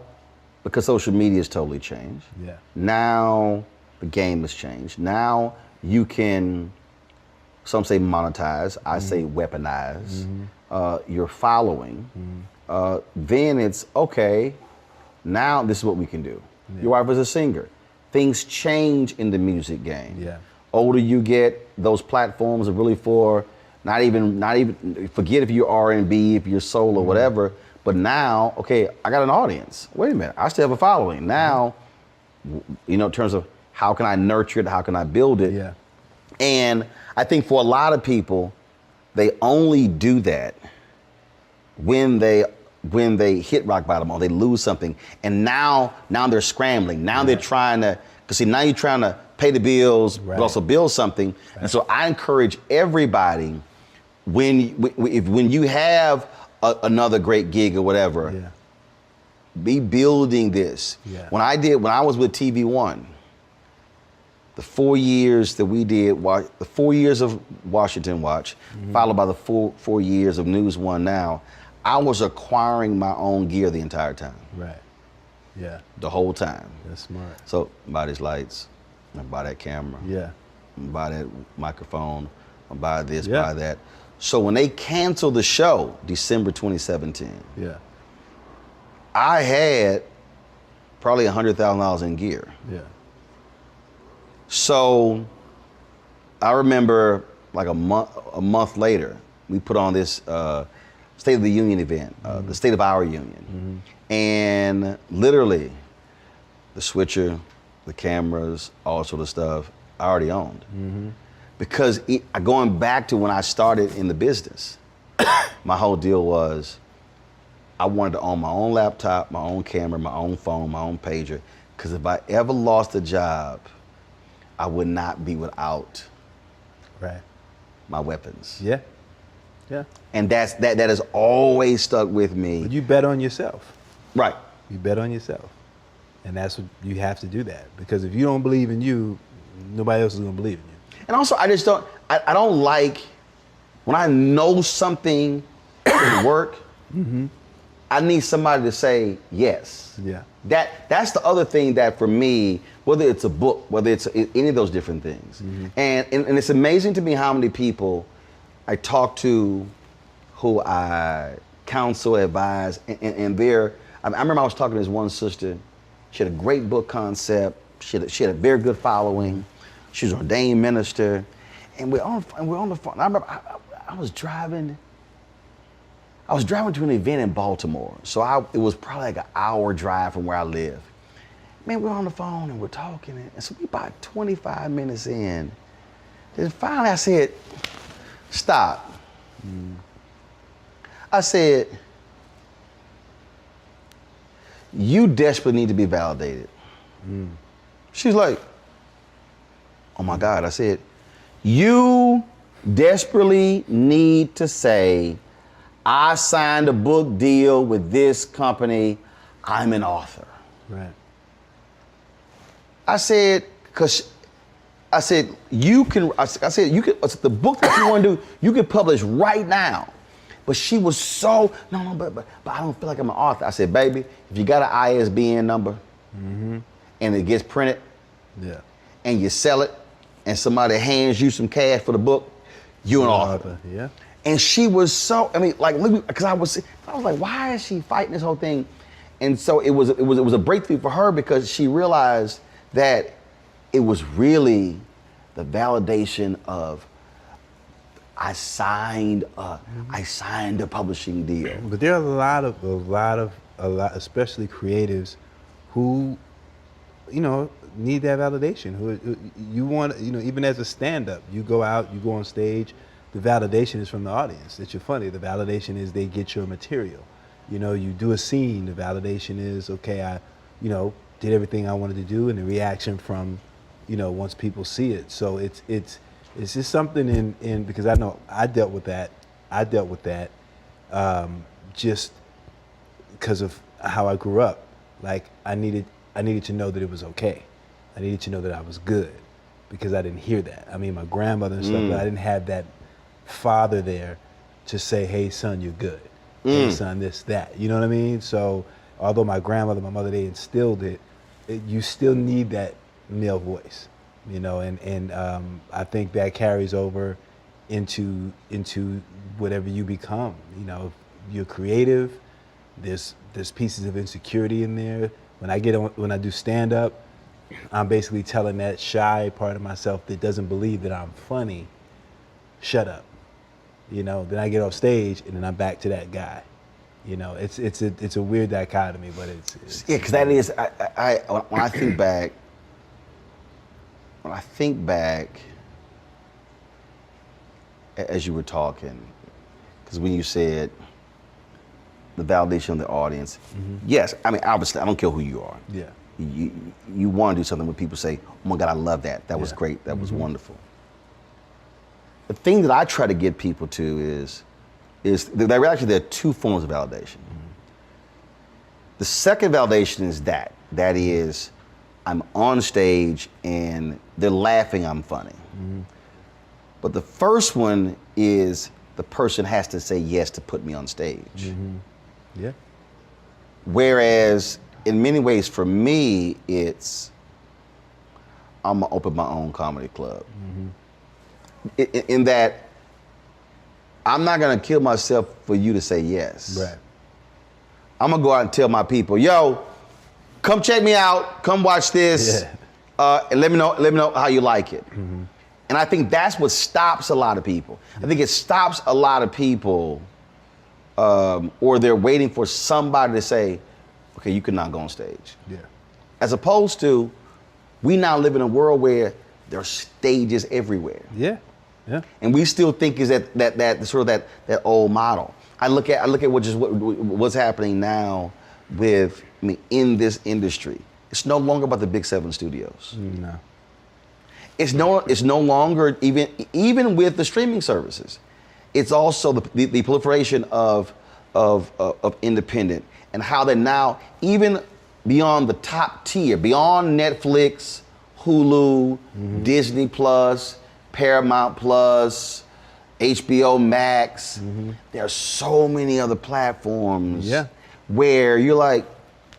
because social media has totally changed, now the game has changed. Now you can, some say monetize, I say weaponize your following. Then it's, okay, now this is what we can do. Your wife is a singer. Things change in the music game. Older you get, those platforms are really for not even forget if you're R&B, if you're soul or whatever, but now, okay, I got an audience. Wait a minute, I still have a following. Now, you know, in terms of how can I nurture it, how can I build it? And I think for a lot of people, they only do that when they hit rock bottom or they lose something, and now they're scrambling. Now they're trying to, because see, now you're trying to pay the bills, but also build something. And so I encourage everybody, when you have another great gig or whatever, be building this. When I was with TV One, the 4 years that we did, the 4 years of Washington Watch, followed by the four years of News One Now, I was acquiring my own gear the entire time. The whole time. That's smart. So buy these lights, I buy that camera, buy that microphone, I buy this, buy that. So when they canceled the show, December 2017, I had probably $100,000 in gear. So I remember like a month later, we put on this State of the Union event, the State of Our Union. And literally, the switcher, the cameras, all sort of stuff, I already owned. Because going back to when I started in the business, my whole deal was I wanted to own my own laptop, my own camera, my own phone, my own pager. Because if I ever lost a job, I would not be without my weapons. And that has always stuck with me. But you bet on yourself. Right. You bet on yourself. And that's what you have to do that. Because if you don't believe in you, nobody else is gonna believe in you. And also I don't like when I know something work, I need somebody to say yes. Yeah. That's the other thing that for me, whether it's a book, whether it's any of those different things, and it's amazing to me how many people I talk to, who I counsel, advise, and they're. I remember I was talking to this one sister. She had a great book concept. She had a very good following. She was an ordained minister, and we're on the phone. I remember I was driving to an event in Baltimore, so it was probably like an hour drive from where I live. Man, we're on the phone and we're talking, and so we about 25 minutes in. Then finally I said, stop. I said, you desperately need to be validated. She's like, oh my God. I said, you desperately need to say, I signed a book deal with this company. I'm an author. Right. I said, you can, the book that you want to do, you can publish right now. But she was so, no, but I don't feel like I'm an author. I said, baby, if you got an ISBN number and it gets printed and you sell it and somebody hands you some cash for the book, you're an author. Yeah. And she was so, because I was like, why is she fighting this whole thing? And so it was a breakthrough for her because she realized that it was really the validation of I signed a publishing deal. But there are a lot, especially creatives, who, need that validation. Who you want, even as a stand-up, you go out, you go on stage. The validation is from the audience that you're funny. The validation is they get your material. You do a scene. The validation is okay. I, did everything I wanted to do, and the reaction from, once people see it. So it's just something in because I know I dealt with that. Just because of how I grew up. Like I needed to know that it was okay. I needed to know that I was good because I didn't hear that. I mean, my grandmother and stuff, but I didn't have that father there to say, hey son, you're good. Hey son, this, that. You know what I mean? So although my grandmother, my mother, they instilled it, you still need that male voice, and I think that carries over into whatever you become. If you're creative, there's pieces of insecurity in there. When I do stand up, I'm basically telling that shy part of myself that doesn't believe that I'm funny, shut up. Then I get off stage and then I'm back to that guy. It's a weird dichotomy, but it's yeah, because that is when I think back as you were talking, because when you said the validation of the audience, yes, obviously I don't care who you are. Yeah. You want to do something where people say, oh my God, I love that. That was great. That was wonderful. The thing that I try to get people to is there are two forms of validation. The second validation is that is I'm on stage and they're laughing, I'm funny. But the first one is the person has to say yes to put me on stage. Yeah. Whereas in many ways for me, it's I'm gonna open my own comedy club. In that I'm not gonna kill myself for you to say yes. Right. I'm gonna go out and tell my people, yo, come check me out, come watch this, and let me know how you like it. And I think that's what stops a lot of people. I think it stops a lot of people, or they're waiting for somebody to say, okay, you cannot go on stage. Yeah. As opposed to, we now live in a world where there are stages everywhere. Yeah. Yeah. And we still think is that old model. I look at what's happening now with in this industry. It's no longer about the big 7 studios. No. It's no longer even with the streaming services. It's also the proliferation of independent and how they're now even beyond the top tier, beyond Netflix, Hulu, Disney Plus, Paramount Plus, HBO Max. There are so many other platforms where you're like,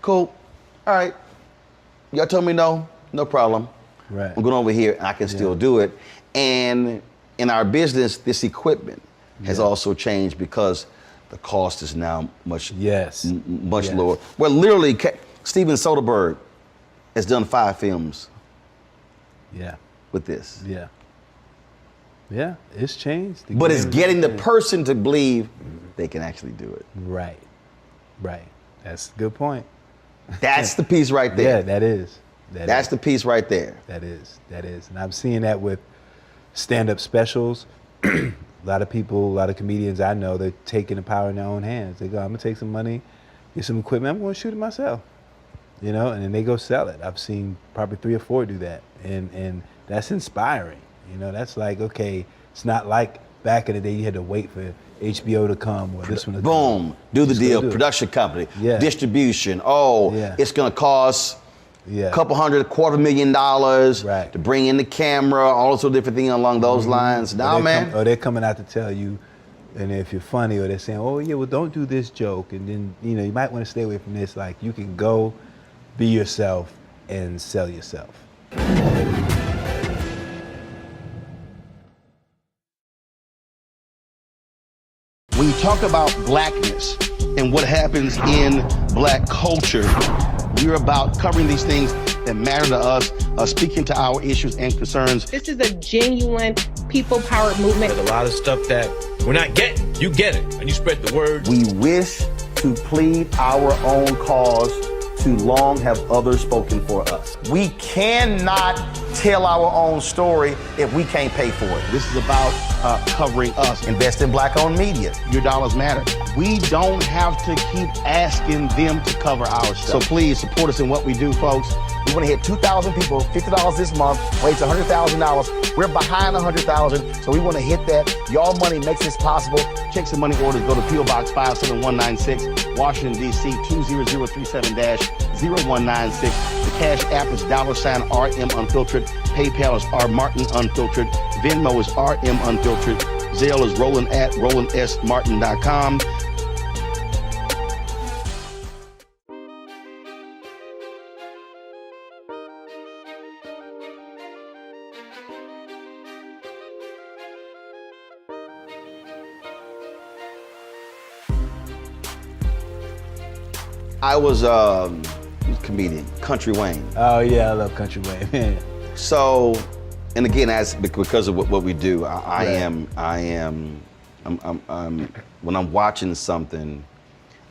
cool, all right. Y'all told me no problem. Right. I'm going over here and I can still do it. And in our business, this equipment has also changed because the cost is now much lower. Well, literally, Steven Soderbergh has done 5 films. With this. Yeah, it's changed. But it's getting the person to believe they can actually do it. Right. That's a good point. That's the piece right there. Yeah, that is. That's the piece right there. That is. And I'm seeing that with stand-up specials. A lot of people, a lot of comedians I know, they're taking the power in their own hands. They go, I'm gonna take some money, get some equipment, I'm gonna shoot it myself. And then they go sell it. I've seen probably 3 or 4 do that. And that's inspiring. That's like, okay, it's not like back in the day you had to wait for HBO to come or this one to come. Do the deal, production company, distribution. It's gonna cost a couple hundred, $250,000 to bring in the camera, all those different things along those lines. Now, man. Or they're coming out to tell you, and if you're funny, or they're saying, oh yeah, well don't do this joke, and then you might want to stay away from this. Like you can go be yourself and sell yourself. When you talk about blackness and what happens in black culture, we're about covering these things that matter to us, speaking to our issues and concerns. This is a genuine people-powered movement. There's a lot of stuff that we're not getting. You get it, and you spread the word. We wish to plead our own cause. Too long have others spoken for us. We cannot tell our own story if we can't pay for it. This is about covering us. Invest in black-owned media. Your dollars matter. We don't have to keep asking them to cover our stuff. So please support us in what we do, folks. We want to hit 2,000 people, $50 this month, raise $100,000. We're behind 100,000, so we want to hit that. Y'all money makes this possible. Check some money orders. Go to P.O. Box 57196, Washington, D.C. 20037-0196. The Cash App is $RM Unfiltered. PayPal is R Martin Unfiltered. Venmo is RM Unfiltered. Zelle is Roland at RolandSMartin.com. I was a comedian, Country Wayne. Oh yeah, I love Country Wayne, man. So, and again, because of what we do, I'm when I'm watching something,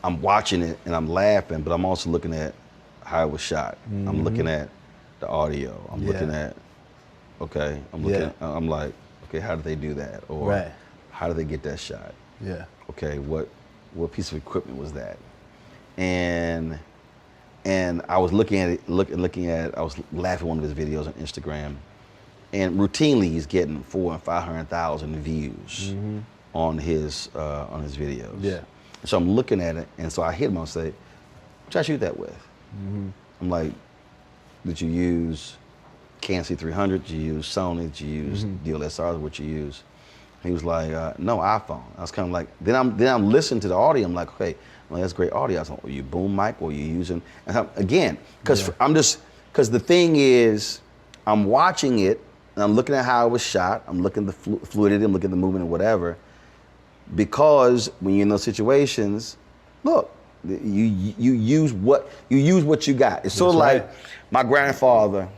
I'm watching it and I'm laughing, but I'm also looking at how it was shot. I'm looking at the audio. I'm looking at, I'm like, okay, how did they do that? Or how did they get that shot? Yeah. Okay, what piece of equipment was that? And I was looking at it, I was laughing at one of his videos on Instagram, and routinely he's getting 400,000 and 500,000 views on his videos. Yeah. So I'm looking at it, and so I hit him. I say, "What you shoot that with?" I'm like, "Did you use Canon C300? Did you use Sony? Did you use DLSRs? What you use?" He was like, "No, iPhone." I was kind of like, then I'm listening to the audio. I'm like, okay. Well, that's great audio. I was like, were you boom mic? Were you using? And again, because because the thing is, I'm watching it and I'm looking at how it was shot. I'm looking at the fluidity, I'm looking at the movement or whatever. Because when you're in those situations, look, you use what you got. It's sort of like my grandfather.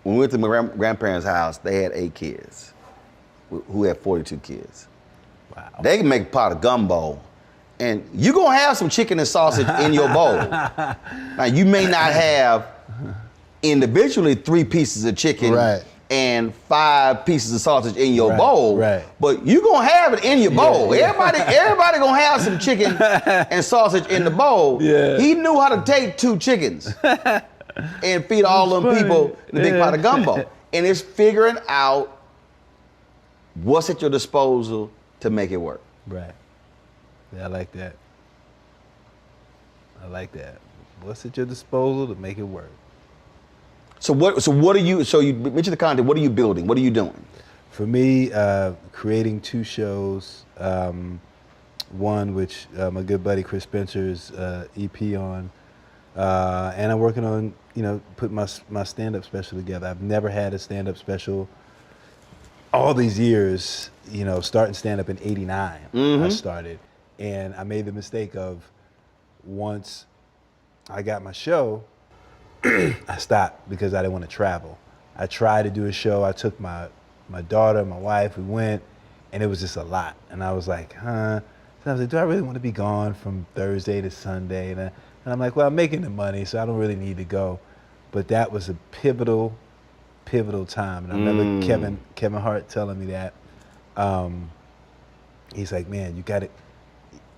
When we went to my grandparents' house, they had 8 kids, who had 42 kids. Wow. They can make a pot of gumbo. And you're gonna have some chicken and sausage in your bowl. Now you may not have individually 3 pieces of chicken and 5 pieces of sausage in your bowl, but you're gonna have it in your bowl. Everybody gonna have some chicken and sausage in the bowl. Yeah. He knew how to take 2 chickens and feed all them people in a big pot of gumbo. And it's figuring out what's at your disposal to make it work. Right. Yeah, I like that. What's at your disposal to make it work? So you mentioned the content, what are you building? What are you doing? For me, creating 2 shows, one which my good buddy Chris Spencer's EP on, and I'm working on, putting my stand-up special together. I've never had a stand-up special all these years, starting stand-up in '89, I started. And I made the mistake of, once I got my show, I stopped because I didn't want to travel. I tried to do a show. I took my daughter, my wife, we went, and it was just a lot. And I was like, So I was like, do I really want to be gone from Thursday to Sunday? And I'm like, well, I'm making the money, so I don't really need to go. But that was a pivotal time. And I remember Kevin Hart telling me that. He's like, man,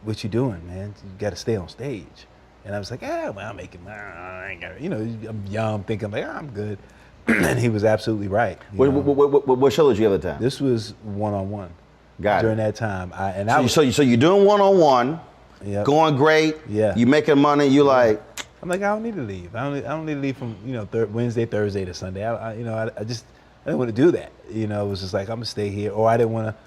what you doing, man? You got to stay on stage. And I was like, well, I'm making money. I ain't got, I'm young, thinking like, I'm good. And he was absolutely right. What show did you have at the time? This was one-on-one. Got during it. that time. So you're doing one-on-one, going great. Yeah. You making money. You like. I'm like, I don't need to leave. I don't need to leave from Wednesday, Thursday to Sunday. I didn't want to do that. It was just like, I'm gonna stay here, or I didn't want to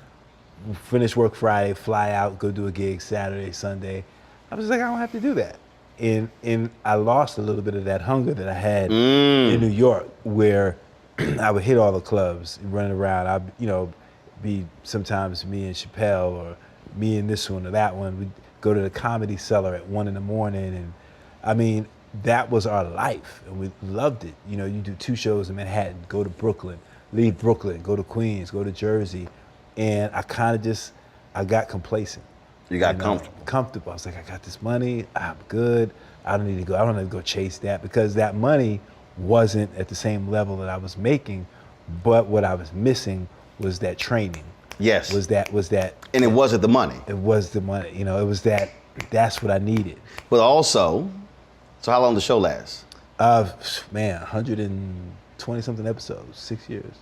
finish work Friday, fly out, go do a gig Saturday, Sunday. I was like, I don't have to do that. And I lost a little bit of that hunger that I had in New York, where I would hit all the clubs, running around. I'd be sometimes me and Chappelle, or me and this one or that one. We'd go to the Comedy Cellar at 1 a.m, and I mean, that was our life, and we loved it. You do 2 shows in Manhattan, go to Brooklyn, leave Brooklyn, go to Queens, go to Jersey, and I got complacent. You got comfortable. I was like, I got this money, I'm good. I don't need to go chase that, because that money wasn't at the same level that I was making, but what I was missing was that training. Yes. Was that. And it wasn't the money. It was the money. It was that's what I needed. But also, so how long did the show last? 120 something episodes, 6 years.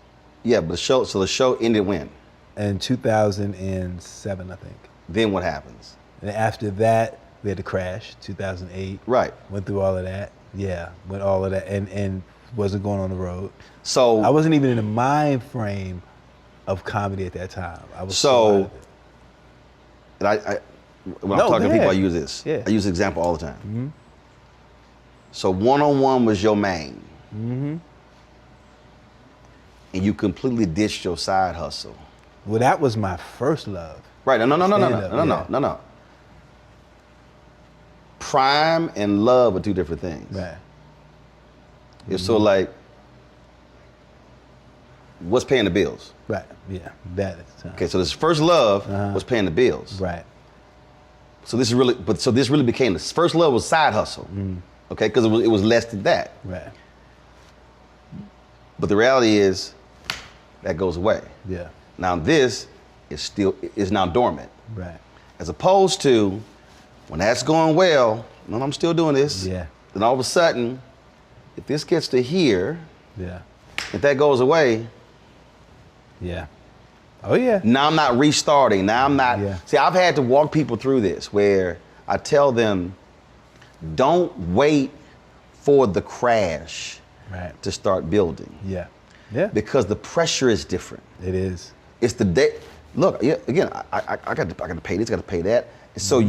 Yeah, but the show ended when? In 2007, I think. Then what happens? And after that, we had to crash, 2008. Right. Went through all of that. Yeah, went all of that, and wasn't going on the road. So I wasn't even in the mind frame of comedy at that time. I was and when I'm talking to people, I use this. Yeah. I use the example all the time. Mm-hmm. So one-on-one was your main. Mm-hmm. And you completely ditched your side hustle. Well, that was my first love. Right. No. Prime and love are 2 different things. Right. It's so like, what's paying the bills? Right. Yeah. That at the time. Okay. So this first love was paying the bills. Right. So this really became the first love was side hustle. Okay, because it was less than that. Right. But the reality is, that goes away. Yeah. Now this is now dormant. Right. As opposed to, when that's going well, no, I'm still doing this. Yeah. Then all of a sudden, if this gets to here, yeah, if that goes away, yeah. Oh yeah. Now I'm not restarting. Now I'm not. Yeah. See, I've had to walk people through this, where I tell them, don't wait for the crash to start building. Yeah. Yeah. Because the pressure is different. It is. It's the day. Look, again, I got to pay this, got to pay that. And so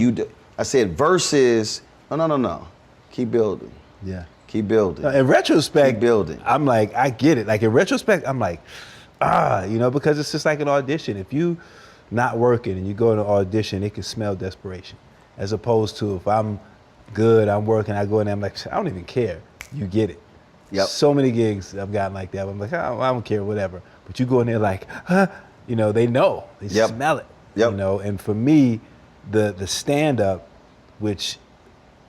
I said, versus, no. Keep building. Yeah. Keep building. In retrospect, keep building. I'm like, I get it. Like in retrospect, I'm like, because it's just like an audition. If you not working and you go to an audition, it can smell desperation. As opposed to if I'm good, I'm working, I go in there, I'm like, I don't even care. You get it. Yep. So many gigs I've gotten like that. I'm like, I don't care, whatever. But you go in there like, they know, they smell it. Yep. And for me, the stand-up, which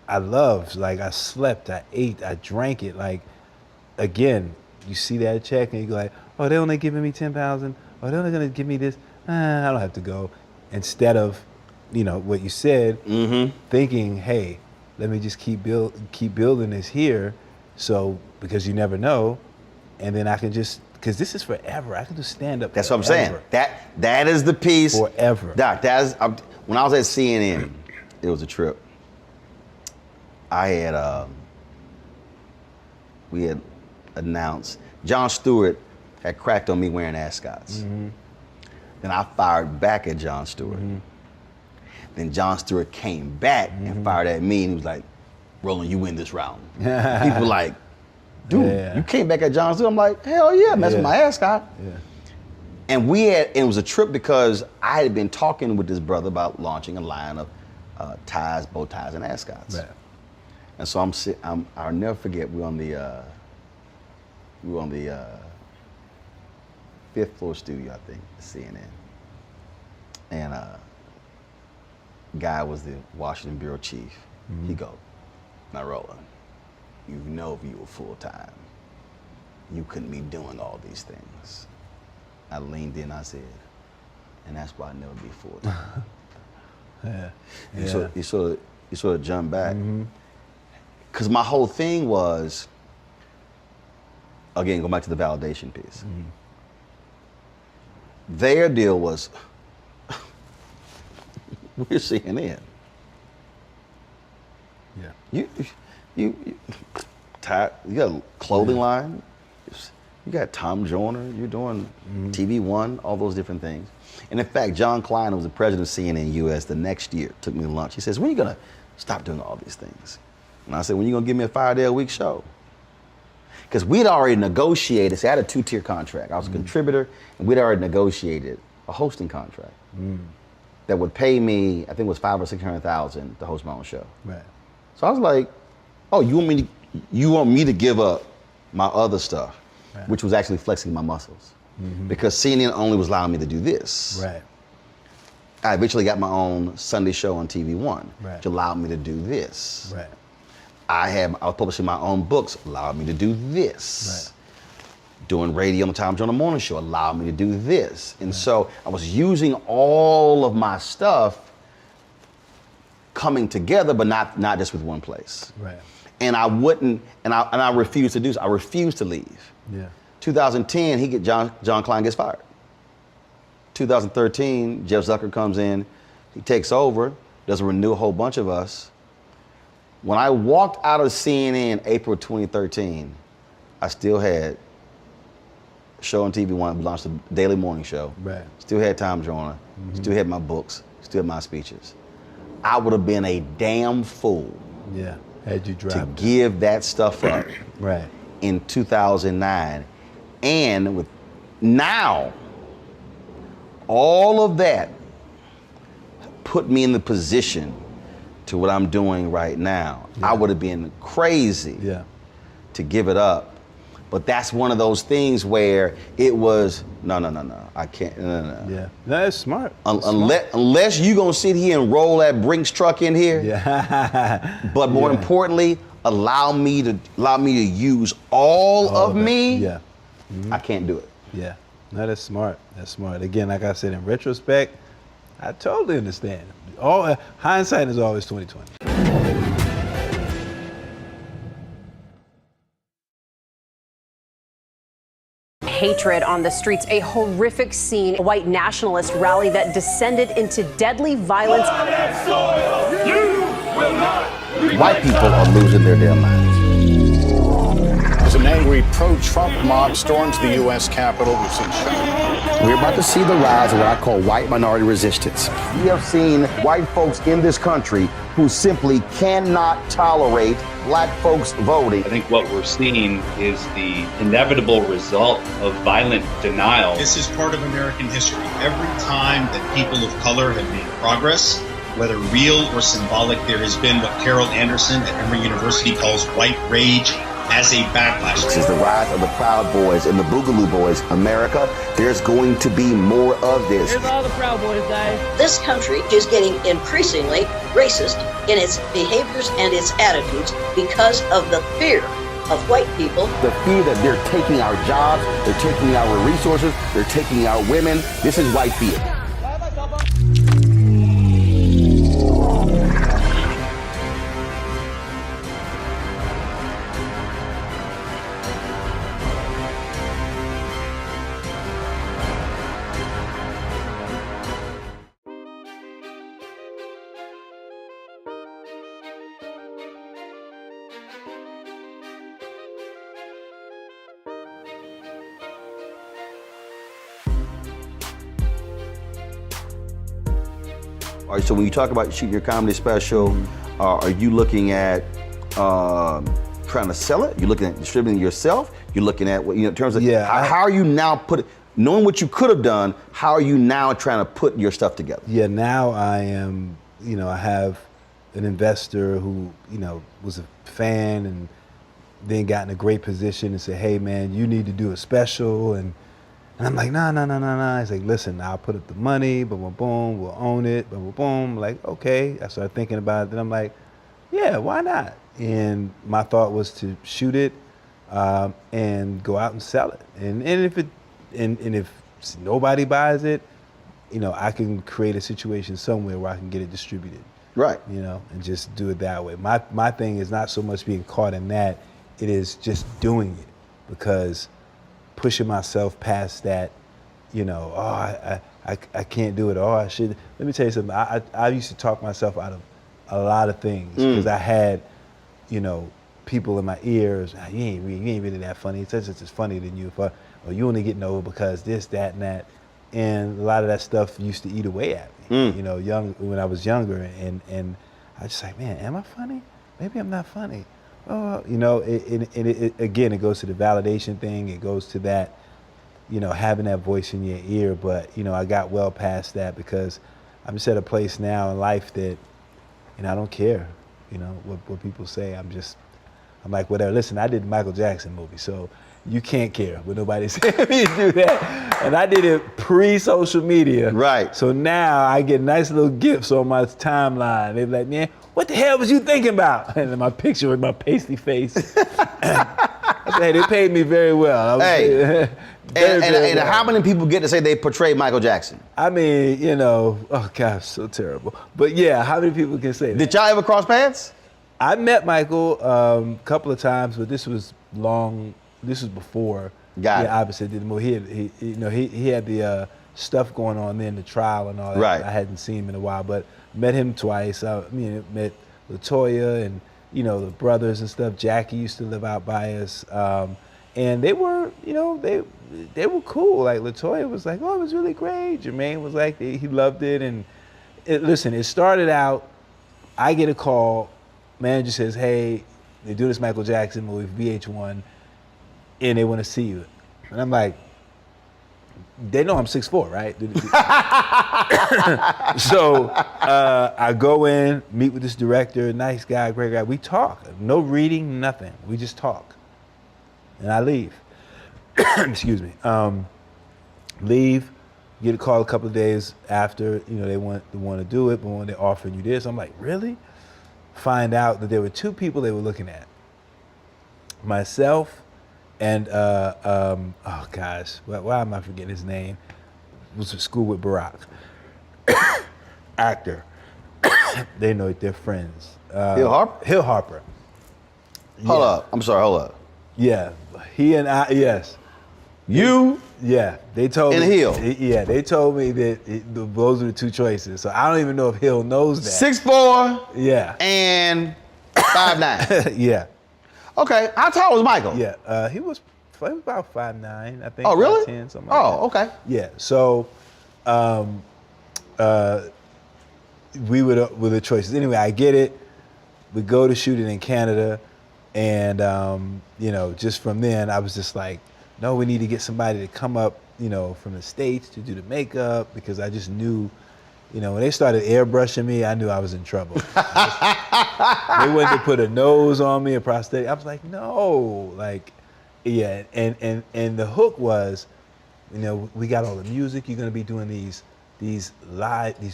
I love, like I slept, I ate, I drank it. Like, again, you see that check and you go like, oh, they're only giving me 10,000. Oh, they're only gonna give me this. I don't have to go. Instead of, what you said, thinking, hey, let me just keep building this here. So, because you never know, and then I can just, because this is forever. I can just stand up. That's what I'm saying. That is the piece. Forever. Doc, when I was at CNN, it was a trip. We had announced, Jon Stewart had cracked on me wearing ascots. Then I fired back at Jon Stewart. Then Jon Stewart came back and fired at me, and he was like, Roland, you win this round. People were like, dude, you came back at Jon Stewart? I'm like, hell yeah, messing with my ascot. And it was a trip because I had been talking with this brother about launching a line of ties, bow ties, and ascots. Right. And so I'll never forget, we were on the 5th floor studio, I think, CNN. And guy was the Washington bureau chief. He go, now Roland, you know if you were full-time, you couldn't be doing all these things. I leaned in, I said, and that's why I never be full-time. You sort of jump back. Because my whole thing was, again, go back to the validation piece. Their deal was, we're CNN. You got a clothing line. You got Tom Joyner. You're doing TV One, all those different things. And in fact, John Klein, who was the president of CNN US the next year, took me to lunch. He says, when are you gonna stop doing all these things? And I said, when are you gonna give me a 5-day-a-week show? Because we'd already negotiated, see, I had a 2-tier contract. I was a contributor, and we'd already negotiated a hosting contract that would pay me, I think it was $500,000 or $600,000 to host my own show. Right. So I was like, oh, you want me to give up my other stuff, which was actually flexing my muscles. Because CNN only was allowing me to do this. Right. I eventually got my own Sunday show on TV One, which allowed me to do this. Right. I was publishing my own books, allowed me to do this. Right. Doing radio on the Tom Joyner Morning Show allowed me to do this. And so I was using all of my stuff coming together, but not just with one place. Right. And I wouldn't, and I refused to do so. I refused to leave. Yeah. 2010, John Klein gets fired. 2013, Jeff Zucker comes in, he takes over, doesn't renew a whole bunch of us. When I walked out of CNN April 2013, I still had a show on TV One, launched a daily morning show. Right. Still had Tom Joyner, still had my books, still had my speeches. I would have been a damn fool. Yeah. Had you dropped to give that stuff up in 2009. And with now, all of that put me in the position to what I'm doing right now. I would have been crazy to give it up. But that's one of those things where it was, no, I can't, no. Yeah, that's smart. Unless you gonna sit here and roll that Brinks truck in here. Yeah. But more importantly, allow me to use all of me. Yeah. I can't do it. Yeah. No, that's smart. That's smart. Again, like I said, in retrospect, I totally understand. Hindsight is always 20/20. Hatred on the streets, a horrific scene, a white nationalist rally that descended into deadly violence. White people are losing their damn minds. As an angry pro-Trump mob storms the U.S. Capitol, we've seen shootings. We're about to see the rise of what I call white minority resistance. We have seen white folks in this country who simply cannot tolerate black folks voting. I think what we're seeing is the inevitable result of violent denial. This is part of American history. Every time that people of color have made progress, whether real or symbolic, there has been what Carol Anderson at Emory University calls white rage as a backlash. This is the rise of the Proud Boys and the Boogaloo Boys. America, there's going to be more of this. Here's all the Proud Boys, guys. This country is getting increasingly racist in its behaviors and its attitudes because of the fear of white people. The fear that they're taking our jobs, they're taking our resources, they're taking our women. This is white fear. All right, so when you talk about shooting your comedy special, are you looking at trying to sell it? You're looking at distributing it yourself? You're looking at what, in terms of how are you now knowing what you could have done, how are you now trying to put your stuff together? Yeah, now I am, I have an investor who, was a fan and then got in a great position and said, hey man, you need to do a special. And I'm like, no. He's like, listen, I'll put up the money, boom, boom, boom, we'll own it, boom, boom, boom. Like, okay. I started thinking about it. Then I'm like, yeah, why not? And my thought was to shoot it and go out and sell it. And if nobody buys it, I can create a situation somewhere where I can get it distributed. Right. And just do it that way. My thing is not so much being caught in that, it is just doing it, because pushing myself past that, I can't do it, I should. Let me tell you something, I used to talk myself out of a lot of things, because I had, people in my ears, you ain't really that funny, it's just as funny than you, or you only getting over because this, that, and that. And a lot of that stuff used to eat away at me, when I was younger, and I was just like, man, am I funny? Maybe I'm not funny. Oh, again, it goes to the validation thing. It goes to that, having that voice in your ear. But, I got well past that, because I'm just at a place now in life that, I don't care, what people say. I'm like, whatever. Listen, I did the Michael Jackson movie, so you can't care what nobody's saying me to do that. And I did it pre-social media. Right. So now I get nice little gifts on my timeline. They're like, man, what the hell was you thinking about? And then my picture with my pasty face. I said, hey, they paid me very well. And how many people get to say they portrayed Michael Jackson? I mean, oh gosh, so terrible. But yeah, how many people can say that? Did y'all ever cross paths? I met Michael a couple of times, but this was before. Obviously did the movie. He had the stuff going on then, the trial and all that. Right. I hadn't seen him in a while, but met him twice. Met LaToya and the brothers and stuff. Jackie used to live out by us, and they were they were cool. Like LaToya was like, oh, it was really great. Jermaine was like, he loved it. And listen, it started out. I get a call. Manager says, hey, they do this Michael Jackson movie, VH1, and they want to see you. And I'm like, they know I'm 6'4", right? So I go in, meet with this director, nice guy, great guy. We talk, no reading, nothing. We just talk. And I leave. Excuse me. Leave, get a call a couple of days after, they want to do it, but when they're offering you this, I'm like, really? Find out that there were two people they were looking at. Myself and, oh gosh, why am I forgetting his name? Was at school with Barack. Actor. They know they're friends. Hill Harper? Hill Harper. Hold up. I'm sorry, hold up. Yeah, he and I, yes. You? Yeah, they told me. And Hill? Yeah, they told me that those are the two choices. So I don't even know if Hill knows that. 6'4". Yeah. And 5'9". Yeah. Okay, how tall was Michael? Yeah, he was about 5'9", I think. Oh, really? 5'10", something like that. Oh, okay. Yeah, so we were the choices. Anyway, I get it. We go to shoot it in Canada, and just from then, I was just like, no, we need to get somebody to come up, from the States to do the makeup, because I just knew, when they started airbrushing me, I knew I was in trouble. They wanted to put a nose on me, a prosthetic. I was like, no, yeah. And the hook was, we got all the music. You're gonna be doing these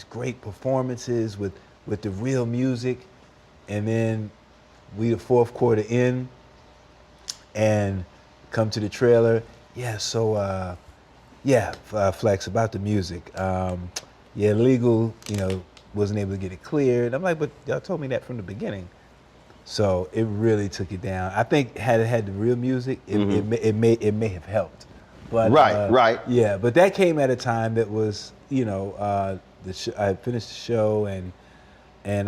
great performances with the real music, and then we the fourth quarter in, and come to the trailer. Yeah, so Flex, about the music. Legal, wasn't able to get it cleared. I'm like, but y'all told me that from the beginning. So it really took it down. I think had it had the real music, it may have helped. But right. Yeah, but that came at a time that was, I finished the show and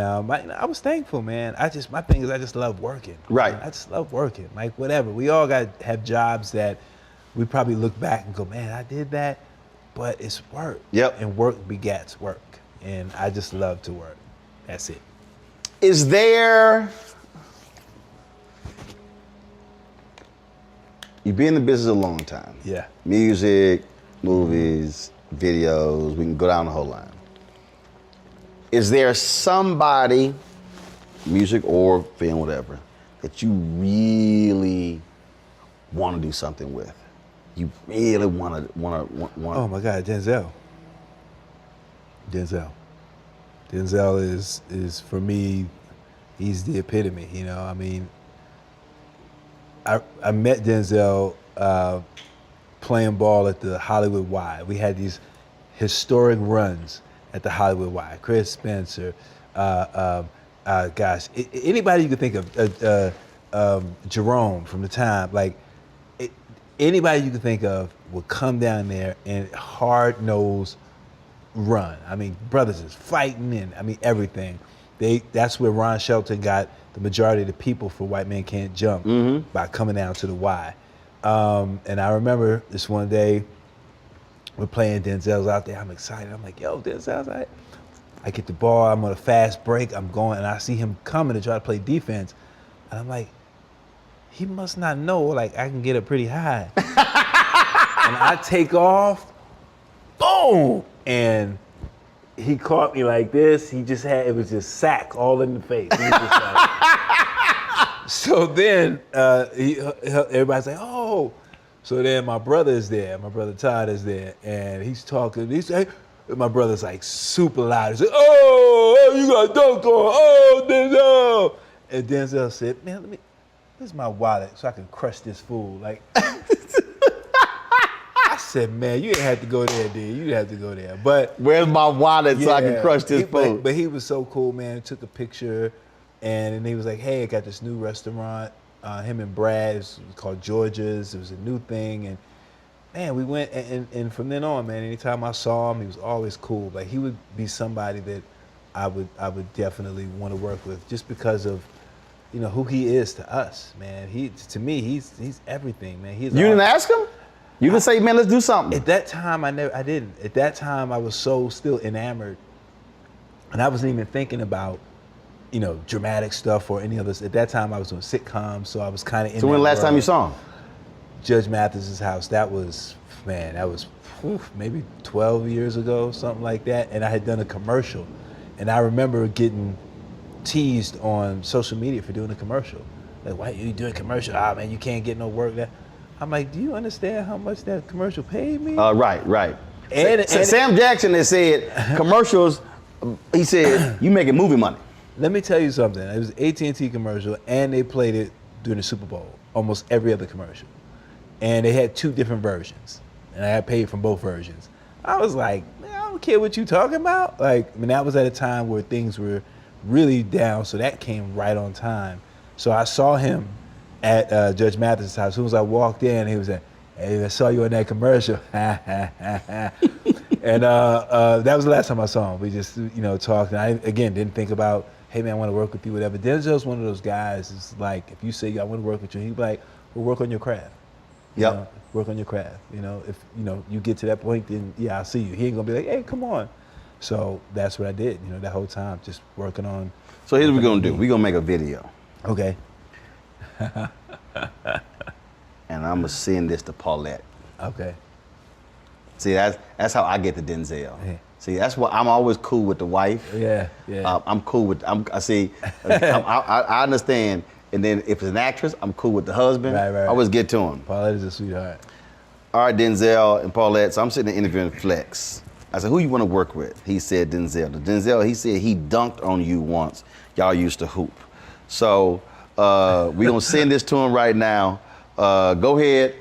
I was thankful, man. My thing is I just love working. Right. I just love working. Like whatever. We all have jobs that we probably look back and go, man, I did that, but it's work. Yep. And work begets work. and I just love to work. That's it. Is there, you've been in the business a long time. Yeah. Music, movies, videos, we can go down the whole line. Is there somebody, music or film, whatever, that you really want to do something with? You really want to. Oh my God, Denzel. Denzel is for me, he's the epitome. You know, I mean, I met Denzel playing ball at the Hollywood Y. We had these historic runs at the Hollywood Y. Chris Spencer, gosh, anybody you could think of, Jerome from the time, like anybody you could think of would come down there and hard-nosed run. I mean, brothers is fighting and I mean everything. That's where Ron Shelton got the majority of the people for White Men Can't Jump by coming down to the Y. And I remember this one day, we're playing, Denzel's out there. I'm excited. I'm like, yo, Denzel's out. I get the ball. I'm on a fast break. I'm going, and I see him coming to try to play defense. And I'm like, he must not know, like, I can get up pretty high. And I take off, boom! And he caught me like this. He just had, it was just sack all in the face. He was just like, so then everybody's like, oh. So then my brother is there. My brother Todd is there, and he's talking. He's like, my brother's like super loud. He's like, oh, you got dunk on, oh, Denzel. And Denzel said, man, where's my wallet so I can crush this fool? Like, I said, man, you didn't have to go there, dude. You didn't have to go there. But where's my wallet so I can crush this fool? But he was so cool, man. Took a picture, and then he was like, hey, I got this new restaurant. Him and Brad, it's called Georgia's. It was a new thing, and man, we went, and from then on, man, anytime I saw him, he was always cool. Like, he would be somebody that I would definitely want to work with, just because of, you know, who he is to us, man. To me, he's everything, man. You didn't ask him? You didn't say, man, let's do something. At that time, I didn't. At that time, I was so still enamored, and I wasn't even thinking about, you know, dramatic stuff or any others. At that time, I was doing sitcoms, so I was kind of in. So when the last time you saw him? Judge Mathis's house. That was, man, that was maybe 12 years ago, something like that. And I had done a commercial, and I remember getting teased on social media for doing a commercial. Like, why are you doing a commercial? Ah, man, you can't get no work there. I'm like, do you understand how much that commercial paid me? Right. And Sam Jackson has said commercials. He said you making movie money. Let me tell you something. It was an AT&T commercial, and they played it during the Super Bowl, almost every other commercial. And they had two different versions, and I got paid from both versions. I was like, man, I don't care what you talking about. Like, I mean, that was at a time where things were really down, so that came right on time. So I saw him at Judge Mathis's house. As soon as I walked in, he was like, hey, I saw you in that commercial. And that was the last time I saw him. We just, you know, talked. And I, again, didn't think about, hey, man, I want to work with you, whatever. Denzel's one of those guys, it's like, if you say, I want to work with you, he'd be like, well, work on your craft. Yep. You know, work on your craft. You know, if, you know, you get to that point, then, yeah, I'll see you. He ain't going to be like, hey, come on. So that's what I did, you know, that whole time, just working on. So here's what we're going to do. We're going to make a video. Okay. And I'm going to send this to Paulette. Okay. See, that's how I get to Denzel. Yeah. See, that's why I'm always cool with the wife. Yeah. I'm cool with. I understand. And then if it's an actress, I'm cool with the husband. Right. I always get to him. Paulette is a sweetheart. All right, Denzel and Paulette. So I'm sitting there interviewing Flex. I said, who you want to work with? He said Denzel. Denzel, he said he dunked on you once. Y'all used to hoop. So we're gonna send this to him right now. Go ahead.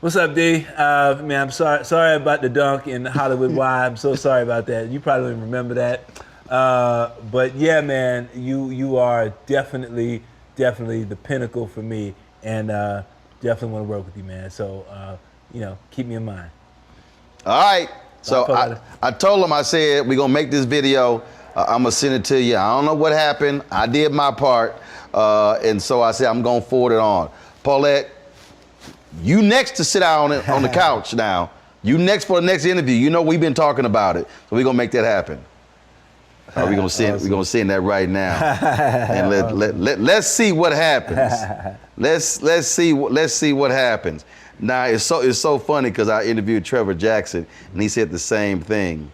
What's up, D? Man, I'm sorry about the dunk in Hollywood Y. I'm so sorry about that. You probably don't even remember that. But yeah, man, you are definitely the pinnacle for me, and definitely want to work with you, man. So you know, keep me in mind. All right. So I told him, I said, we're gonna make this video. I'm gonna send it to you. I don't know what happened. I did my part, and so I said I'm gonna forward it on. Paulette, you next to sit down on the couch now. You next for the next interview. You know we've been talking about it, so we're gonna make that happen. We're gonna send that right now, and let's see what happens. Let's see what happens. Now it's so funny because I interviewed Trevor Jackson and he said the same thing,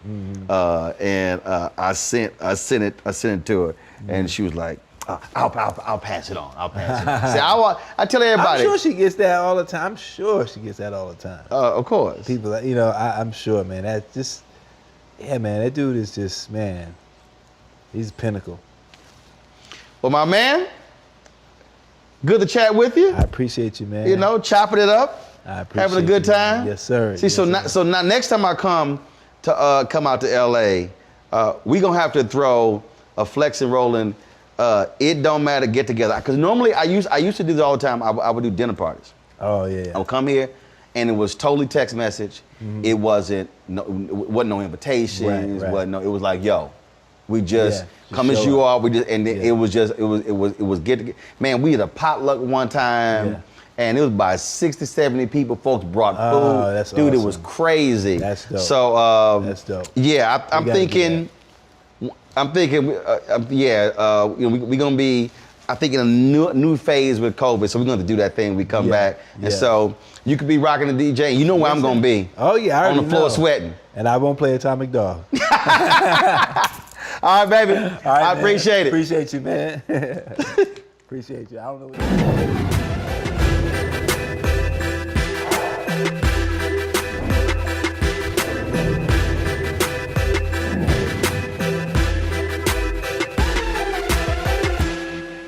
and I sent it to her, and she was like, I'll pass it on. I'll pass it on. See, I tell everybody. I'm sure she gets that all the time. I'm sure she gets that all the time. Of course. People, I'm sure, man. That just, yeah, man. That dude is just, man. He's a pinnacle. Well, my man, good to chat with you. I appreciate you, man. You know, chopping it up. I appreciate having a good time. Yes, sir. See, yes, so now next time I come out to LA, we gonna have to throw a Flex and Roland. It don't matter, get together. Because normally I used to do this all the time. I would do dinner parties. Oh yeah. I would come here, and it was totally text message. It wasn't no invitations. Right. Wasn't no. It was like, yo, we just come as you are. We just it was get together. Man, we had a potluck one time. Yeah. And it was about 60, 70 people. Folks brought food. That's Dude, awesome. It was crazy. That's dope. So that's dope. Yeah, I'm thinking. We're gonna be, I think, in a new phase with COVID. So we're gonna have to do that thing. We come back, and so you could be rocking the DJ. And you know where I'm gonna be. Oh yeah, I already on the floor know. sweating. And I won't play Atomic Dog. All right, baby. All right, I appreciate it. Appreciate you, man. Appreciate you. I don't know what